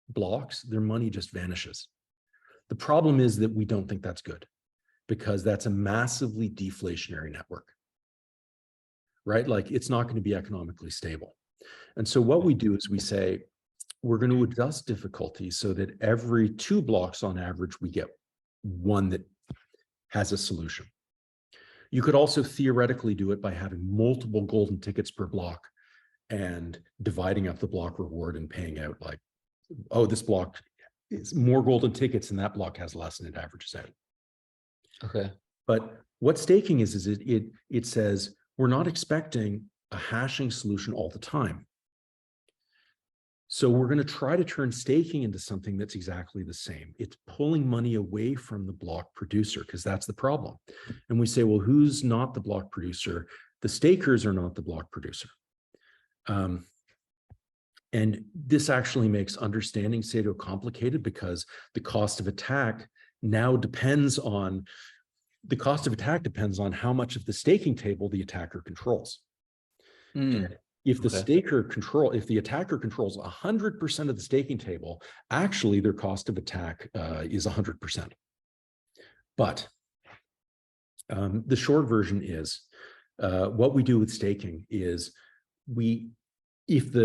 Speaker 1: blocks, their money just vanishes. The problem is that we don't think that's good, because that's a massively deflationary network, right? Like it's not going to be economically stable. And so what we do is we say, we're going to adjust difficulty so that every 2 blocks on average, we get one that has a solution. You could also theoretically do it by having multiple golden tickets per block and dividing up the block reward and paying out like, oh, this block is more golden tickets and that block has less and it averages out.
Speaker 2: Okay.
Speaker 1: But what staking is it says we're not expecting a hashing solution all the time. So we're going to try to turn staking into something that's exactly the same. It's pulling money away from the block producer, because that's the problem. And we say, well, who's not the block producer? The stakers are not the block producer. And this actually makes understanding Saito complicated, because the cost of attack now depends on how much of the staking table the attacker controls. And if the attacker controls 100% of the staking table, actually their cost of attack is 100%. But the short version is what we do with staking is if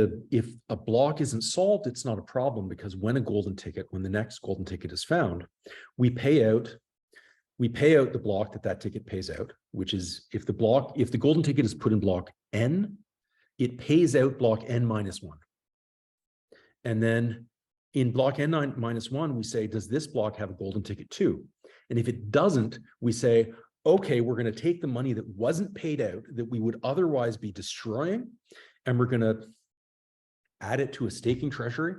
Speaker 1: a block isn't solved, it's not a problem, because when the next golden ticket is found, we pay out the block that ticket pays out, which is if the golden ticket is put in block N, it pays out block N minus 1. And then in block N minus 1, we say, does this block have a golden ticket too? And if it doesn't, we say, okay, we're going to take the money that wasn't paid out, that we would otherwise be destroying, and we're going to add it to a staking treasury,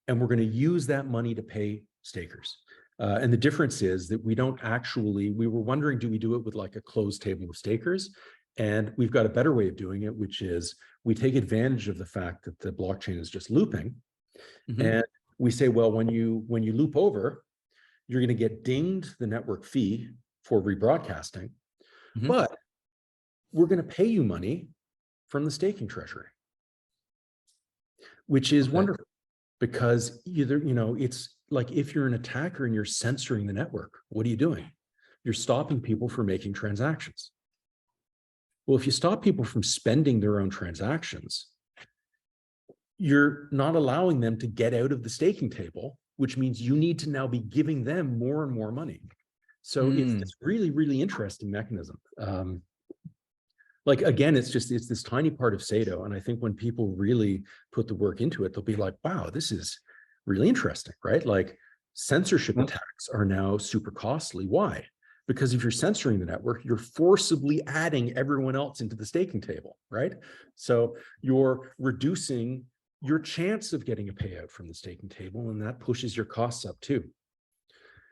Speaker 1: and we're going to use that money to pay stakers. And the difference is that we were wondering, do we do it with like a closed table of stakers? And we've got a better way of doing it, which is we take advantage of the fact that the blockchain is just looping. And we say, well, when you loop over, you're going to get dinged the network fee for rebroadcasting, but we're going to pay you money from the staking treasury, which is wonderful, because it's like, if you're an attacker and you're censoring the network, what are you doing? You're stopping people from making transactions. Well, if you stop people from spending their own transactions, you're not allowing them to get out of the staking table, which means you need to now be giving them more and more money. So it's this really, really interesting mechanism. Like, again, it's this tiny part of Saito. And I think when people really put the work into it, they'll be like, wow, this is really interesting, right? Like, censorship attacks are now super costly. Why? Because if you're censoring the network, you're forcibly adding everyone else into the staking table, right? So you're reducing your chance of getting a payout from the staking table, and that pushes your costs up too.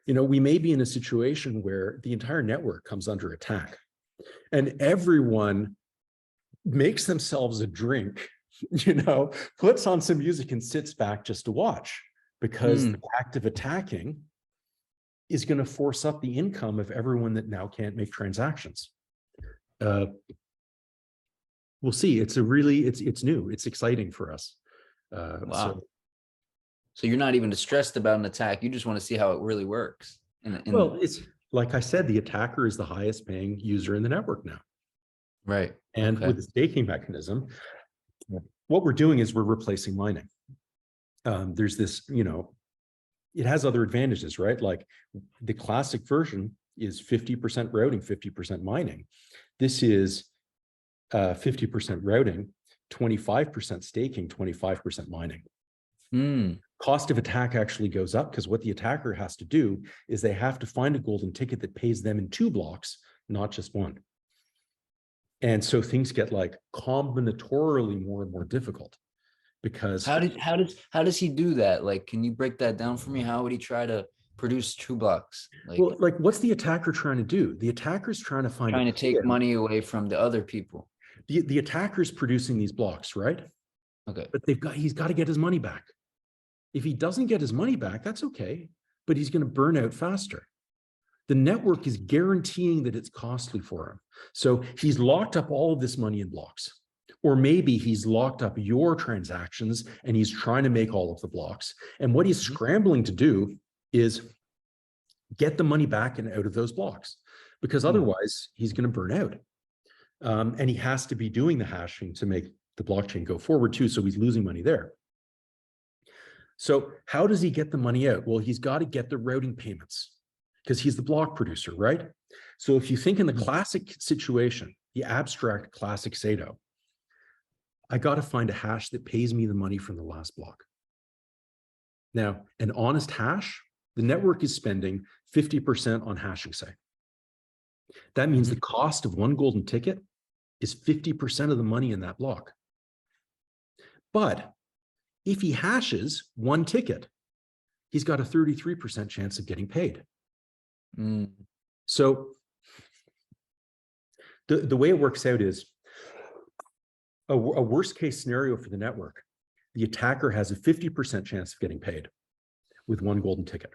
Speaker 1: We may be in a situation where the entire network comes under attack, and everyone makes themselves a drink, puts on some music and sits back just to watch, because the act of attacking is going to force up the income of everyone that now can't make transactions. We'll see. It's new. It's exciting for us.
Speaker 2: Wow. So you're not even stressed about an attack. You just want to see how it really works.
Speaker 1: Well, it's like I said, the attacker is the highest paying user in the network now.
Speaker 2: Right.
Speaker 1: And with the staking mechanism, what we're doing is we're replacing mining. There's this, it has other advantages, right? Like, the classic version is 50% routing, 50% mining. This is 50% routing, 25% staking, 25% mining. Cost of attack actually goes up, because what the attacker has to do is they have to find a golden ticket that pays them in 2 blocks, not just 1. And so things get like combinatorially more and more difficult, because
Speaker 2: how does he do that? Like, can you break that down for me? How would he try to produce 2 blocks?
Speaker 1: Like, what's the attacker trying to do? The attacker's trying to
Speaker 2: take money away from the other people.
Speaker 1: The attacker's producing these blocks, right?
Speaker 2: Okay.
Speaker 1: But he's got to get his money back. If he doesn't get his money back, that's okay, but he's going to burn out faster. The network is guaranteeing that it's costly for him. So he's locked up all of this money in blocks. Or maybe he's locked up your transactions and he's trying to make all of the blocks. And what he's scrambling to do is get the money back and out of those blocks, because otherwise he's going to burn out. And he has to be doing the hashing to make the blockchain go forward too. So he's losing money there. So how does he get the money out? Well, he's got to get the routing payments, because he's the block producer, right? So if you think in the classic situation, the abstract classic Saito, I got to find a hash that pays me the money from the last block. Now, an honest hash, the network is spending 50% on hashing, say. That means the cost of 1 golden ticket is 50% of the money in that block. But If he hashes one ticket, he's got a 33% chance of getting paid.
Speaker 2: Mm.
Speaker 1: So the way it works out is a worst case scenario for the network. The attacker has a 50% chance of getting paid with one golden ticket.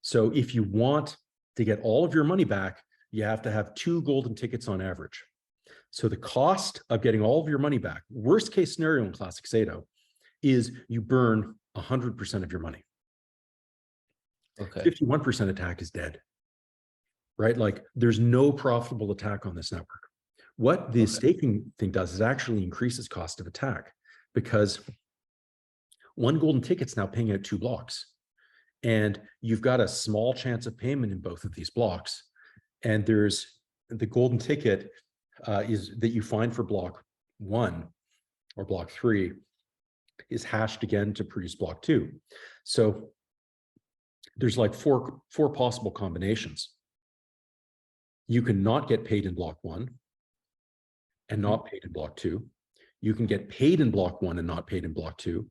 Speaker 1: So if you want to get all of your money back, you have to have 2 golden tickets on average. So the cost of getting all of your money back, worst case scenario in classic Saito, is you burn 100% of your money.
Speaker 2: Okay.
Speaker 1: 51% attack is dead, right? Like there's no profitable attack on this network. What the staking thing does is actually increases cost of attack, because one golden ticket's now paying out 2 blocks. And you've got a small chance of payment in both of these blocks. And there's the golden ticket is that you find for block 1 or block 3 is hashed again to produce block 2. So there's like four possible combinations. You can not get paid in block 1 and not paid in block 2. You can get paid in block 1 and not paid in block 2.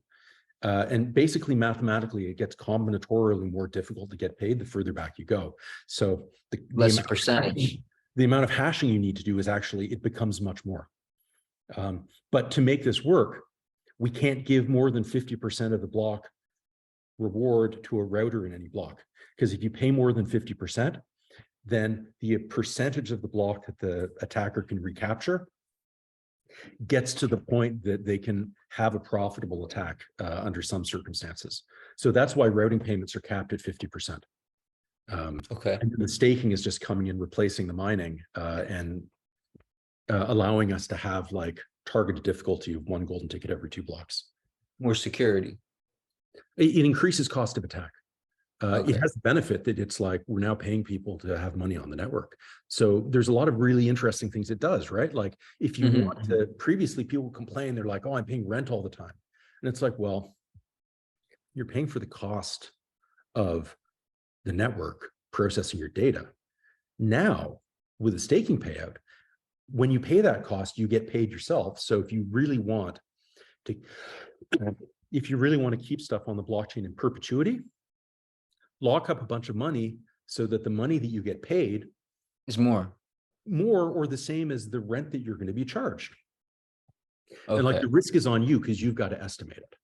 Speaker 1: And basically, mathematically, it gets combinatorially more difficult to get paid the further back you go. So
Speaker 2: Less percentage.
Speaker 1: The amount of hashing you need to do is actually, it becomes much more. But to make this work, we can't give more than 50% of the block reward to a router in any block. Because if you pay more than 50%, then the percentage of the block that the attacker can recapture gets to the point that they can have a profitable attack under some circumstances. So that's why routing payments are capped at 50%.
Speaker 2: Okay.
Speaker 1: And the staking is just coming in, replacing the mining and allowing us to have like targeted difficulty of 1 golden ticket every 2 blocks.
Speaker 2: More security.
Speaker 1: It increases cost of attack.
Speaker 2: Okay.
Speaker 1: It has the benefit that it's like we're now paying people to have money on the network. So there's a lot of really interesting things it does, right? Like if you want to, previously people complain, they're like, oh, I'm paying rent all the time. And it's like, well, you're paying for the cost of the network processing your data. Now, with a staking payout, when you pay that cost, you get paid yourself. So if you really want to, keep stuff on the blockchain in perpetuity, lock up a bunch of money so that the money that you get paid
Speaker 2: is more
Speaker 1: or the same as the rent that you're going to be charged.
Speaker 2: Okay.
Speaker 1: And like the risk is on you because you've got to estimate it.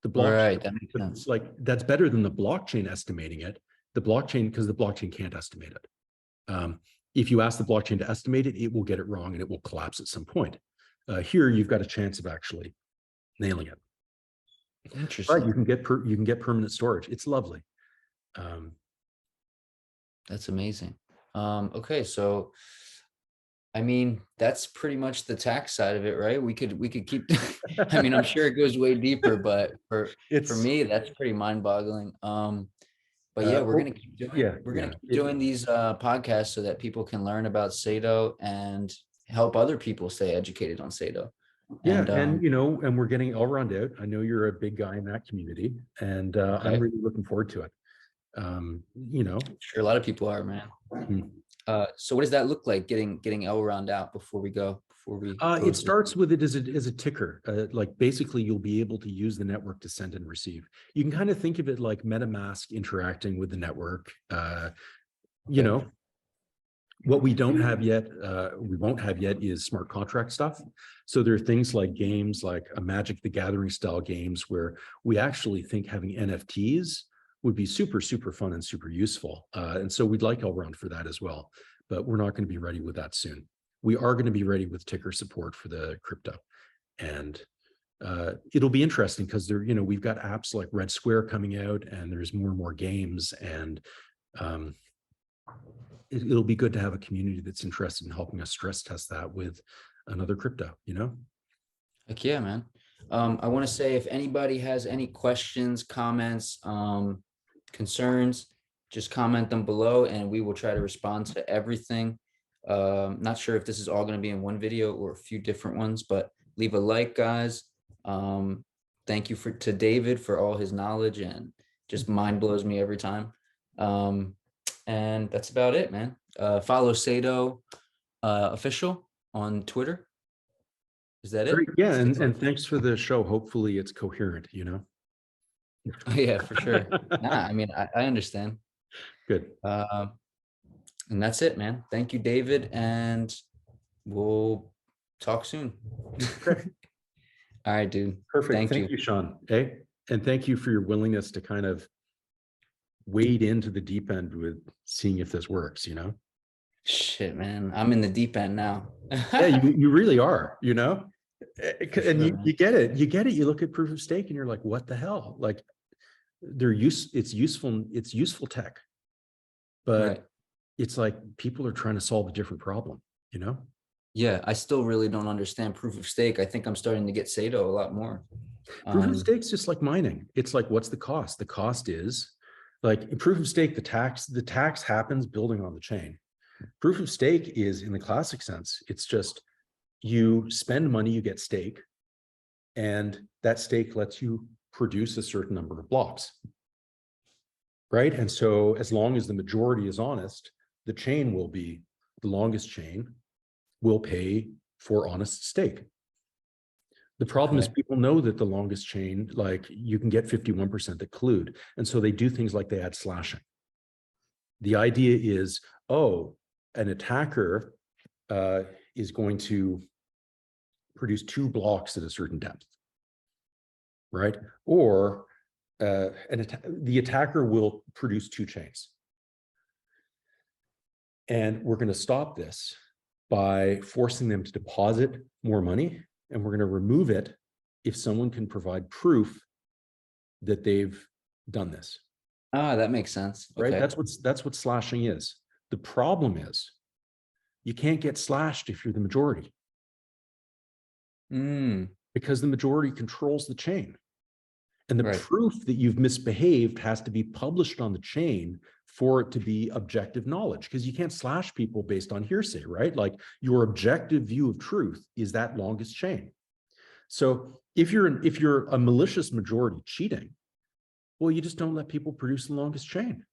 Speaker 1: The blockchain,
Speaker 2: right, that makes sense.
Speaker 1: like that's better than the blockchain estimating it. The blockchain, because the blockchain can't estimate it. If you ask the blockchain to estimate it, it will get it wrong and it will collapse at some point. Here, you've got a chance of actually nailing it.
Speaker 2: Interesting.
Speaker 1: But you can get permanent storage. It's lovely.
Speaker 2: That's amazing. Okay, so I mean, that's pretty much the tax side of it, right? We could keep I mean, I'm sure it goes way deeper, but for me, that's pretty mind-boggling. But yeah, we're gonna keep doing keep doing these podcasts so that people can learn about Saito and help other people stay educated on Saito.
Speaker 1: Yeah, and and we're getting all around out. I know you're a big guy in that community, and I'm really looking forward to it.
Speaker 2: Sure, a lot of people are, man. So what does that look like, getting L round out before we
Speaker 1: it starts with it as a ticker. Like basically you'll be able to use the network to send and receive. You can kind of think of it like MetaMask interacting with the network. What we don't have yet, we won't have yet, is smart contract stuff. So there are things like games like a Magic the Gathering style games where we actually think having NFTs would be super, super fun and super useful. And so we'd like Elrond for that as well, but we're not going to be ready with that soon. We are going to be ready with ticker support for the crypto. And it'll be interesting because we've got apps like Red Square coming out and there's more and more games, and it'll be good to have a community that's interested in helping us stress test that with another crypto,
Speaker 2: Heck yeah, man. I want to say if anybody has any questions, comments, concerns, just comment them below and we will try to respond to everything. Not sure if this is all going to be in one video or a few different ones, but leave a like, guys. Thank you to David for all his knowledge, and just mind blows me every time. And that's about it, man. Follow Saito official on Twitter. Is that
Speaker 1: Great.
Speaker 2: it?
Speaker 1: Yeah,
Speaker 2: Sticks
Speaker 1: and
Speaker 2: like,
Speaker 1: thanks for the show. Hopefully it's coherent, you know?
Speaker 2: oh yeah, for sure. Nah, I mean, I understand.
Speaker 1: Good.
Speaker 2: Um, and that's it, man. Thank you, David, and we'll talk soon.
Speaker 1: Okay.
Speaker 2: All right, dude.
Speaker 1: Perfect.
Speaker 2: Thank
Speaker 1: Thank
Speaker 2: you.
Speaker 1: you, Sean. Hey, and thank you for your willingness to kind of wade into the deep end with seeing if this works, you know?
Speaker 2: Shit, man. I'm in the deep end now.
Speaker 1: Yeah, you really are, you know?
Speaker 2: For
Speaker 1: And
Speaker 2: sure,
Speaker 1: you
Speaker 2: man.
Speaker 1: get it. You get it. You look at proof of stake and you're like, what the hell? Like it's useful tech,
Speaker 2: Right.
Speaker 1: but it's like people are trying to solve a different problem, you know?
Speaker 2: Yeah, I still really don't understand proof of stake. I think I'm starting to get Saito a lot more.
Speaker 1: Proof of stake's just like mining. It's like, what's the cost? The cost is like in proof of stake, the tax happens building on the chain. Proof of stake is in the classic sense, it's just you spend money, you get stake, and that stake lets you produce a certain number of blocks. Right. And so as long as the majority is honest, the chain will be the longest chain will pay for honest stake. The problem is
Speaker 2: Okay.
Speaker 1: people know that the longest chain, like you can get 51% at collude. And so they do things like they add slashing. The idea is, oh, an attacker is going to produce 2 blocks at a certain depth, right? Or the attacker will produce 2 chains. And we're going to stop this by forcing them to deposit more money, and we're going to remove it if someone can provide proof that they've done this.
Speaker 2: Ah, that makes sense.
Speaker 1: Right?
Speaker 2: Okay.
Speaker 1: That's what slashing is. The problem is you can't get slashed if you're the majority
Speaker 2: Mm,
Speaker 1: because the majority controls the chain. And the
Speaker 2: right.
Speaker 1: proof that you've misbehaved has to be published on the chain for it to be objective knowledge, because you can't slash people based on hearsay, right? Like your objective view of truth is that longest chain. So if you're a malicious majority cheating, well, you just don't let people produce the longest chain.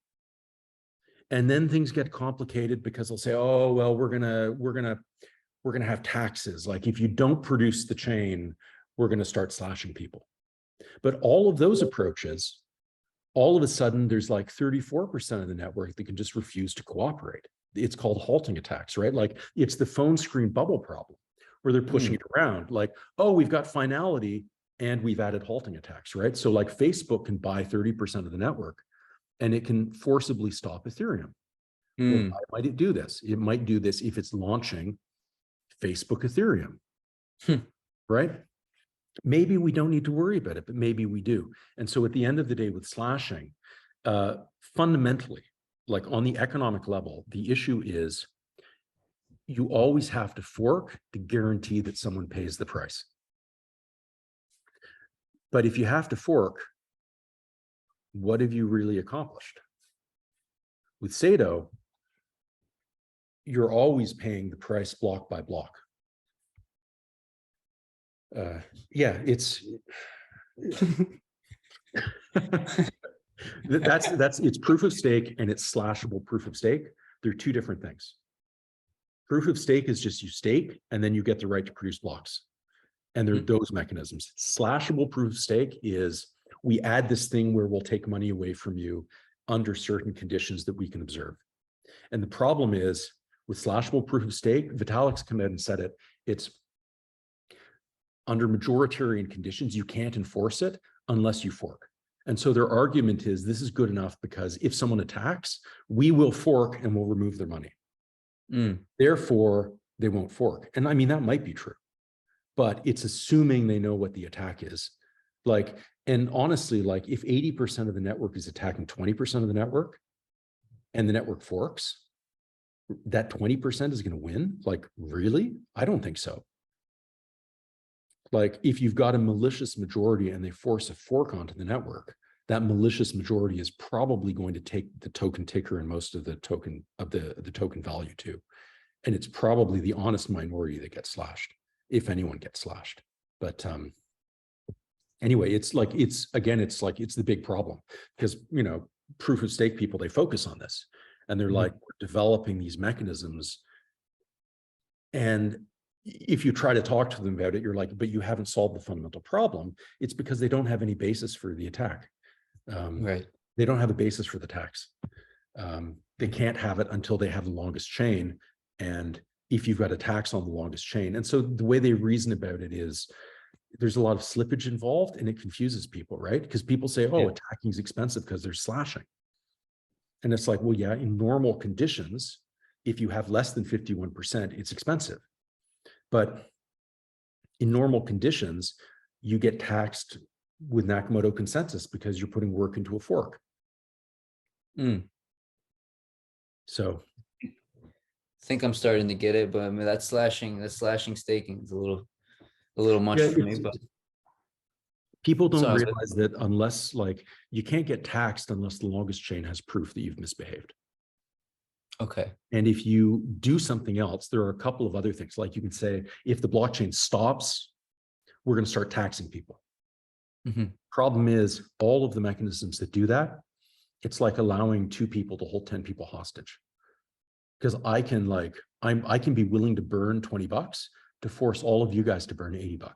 Speaker 1: And then things get complicated because they'll say, oh, well, we're gonna have taxes. Like if you don't produce the chain, we're gonna start slashing people. But all of those approaches, all of a sudden, there's like 34% of the network that can just refuse to cooperate. It's called halting attacks, right? Like it's the phone screen bubble problem where they're pushing it around like, oh, we've got finality and we've added halting attacks, right? So like Facebook can buy 30% of the network and it can forcibly stop Ethereum. Well,
Speaker 2: Mm,
Speaker 1: why might it do this? It might do this if it's launching Facebook Ethereum,
Speaker 2: hmm,
Speaker 1: right? Maybe we don't need to worry about it, but maybe we do. And so at the end of the day with slashing, fundamentally, like on the economic level, the issue is you always have to fork to guarantee that someone pays the price. But if you have to fork, what have you really accomplished? With Saito, you're always paying the price block by block. Yeah, it's it's proof of stake and it's slashable proof of stake. They're 2 different things. Proof of stake is just you stake and then you get the right to produce blocks. And there are those mechanisms. Slashable proof of stake is we add this thing where we'll take money away from you under certain conditions that we can observe. And the problem is with slashable proof of stake, Vitalik's come out and said it, it's under majoritarian conditions, you can't enforce it unless you fork. And so their argument is this is good enough because if someone attacks, we will fork and we'll remove their money. Therefore, they won't fork. And I mean, that might be true, but it's assuming they know what the attack is. Like, and honestly, like if 80% of the network is attacking 20% of the network and the network forks, that 20% is going to win? Like, really? I don't think so. Like if you've got a malicious majority and they force a fork onto the network, that malicious majority is probably going to take the token ticker and most of the token value too. And it's probably the honest minority that gets slashed, if anyone gets slashed. But anyway, it's the big problem because, you know, proof of stake people, they focus on this and they're like, we're developing these mechanisms. And if you try to talk to them about it, you're like, but you haven't solved the fundamental problem. It's because they don't have any basis for the attack.
Speaker 2: Right.
Speaker 1: They don't have a basis for the tax. They can't have it until they have the longest chain. And if you've got a tax on the longest chain. And so the way they reason about it is there's a lot of slippage involved, and it confuses people, right? Because people say, oh, attacking is expensive because they're slashing. And it's like, well, yeah, in normal conditions, if you have less than 51%, it's expensive. But in normal conditions, you get taxed with Nakamoto consensus because you're putting work into a fork. So
Speaker 2: I think I'm starting to get it, but I mean that slashing staking is a little much
Speaker 1: yeah,
Speaker 2: for me. But
Speaker 1: people don't
Speaker 2: so
Speaker 1: realize that unless, like, you can't get taxed unless the longest chain has proof that you've misbehaved.
Speaker 2: okay.
Speaker 1: And if you do something else, there are a couple of other things. Like you can say, if the blockchain stops, we're going to start taxing people. Problem is, all of the mechanisms that do that, it's like allowing 2 people to hold 10 people hostage. Because I can I can be willing to burn $20 to force all of you guys to burn $80.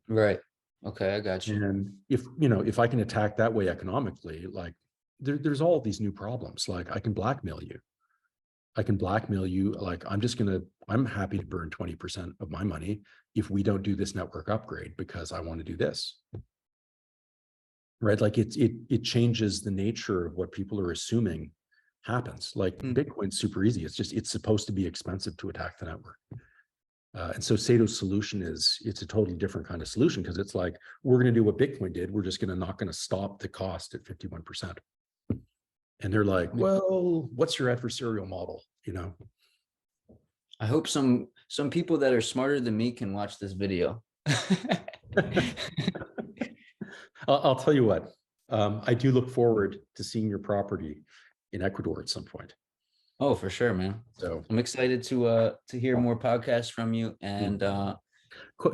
Speaker 2: Right. Okay, I got you.
Speaker 1: And if I can attack that way economically, like there's all these new problems. Like I can blackmail you. Like I'm happy to burn 20% of my money if we don't do this network upgrade because I want to do this. Right? Like it changes the nature of what people are assuming happens. Like Bitcoin's super easy. It's supposed to be expensive to attack the network. And so Sato's solution it's a totally different kind of solution, because it's like, we're going to do what Bitcoin did. We're just not going to stop the cost at 51%. And they're like, well, what's your adversarial model?
Speaker 2: I hope some people that are smarter than me can watch this video.
Speaker 1: I'll tell you what, I do look forward to seeing your property in Ecuador at some point.
Speaker 2: Oh, for sure, man.
Speaker 1: So
Speaker 2: I'm excited to hear more podcasts from you. And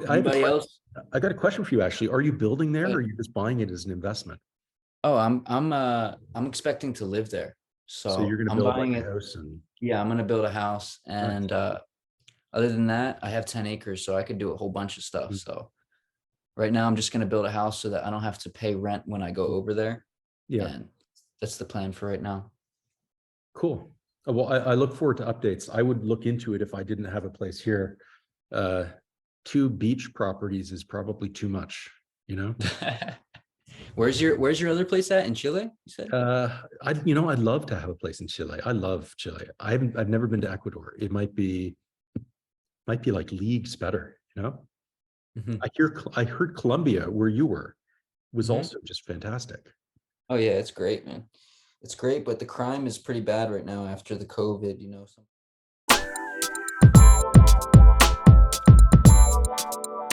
Speaker 1: anybody
Speaker 2: else?
Speaker 1: I got a question for you, actually. Are you building there, or are you just buying it as an investment?
Speaker 2: Oh, I'm expecting to live there.
Speaker 1: So you're
Speaker 2: So
Speaker 1: going to
Speaker 2: I'm
Speaker 1: build
Speaker 2: buying
Speaker 1: like a
Speaker 2: it.
Speaker 1: house and
Speaker 2: Yeah, I'm gonna build a house. And other than that, I have 10 acres, so I could do a whole bunch of stuff. So right now I'm just gonna build a house so that I don't have to pay rent when I go over there.
Speaker 1: yeah.
Speaker 2: And that's the plan for right now.
Speaker 1: Cool. Well, I look forward to updates. I would look into it if I didn't have a place here. 2 beach properties is probably too much,
Speaker 2: Where's your other place at in Chile? You said?
Speaker 1: I'd love to have a place in Chile. I love Chile. I've never been to Ecuador. It might be like leagues better, I heard Colombia, where you were, was also just fantastic.
Speaker 2: Oh yeah, it's great, man. It's great, but the crime is pretty bad right now after the COVID,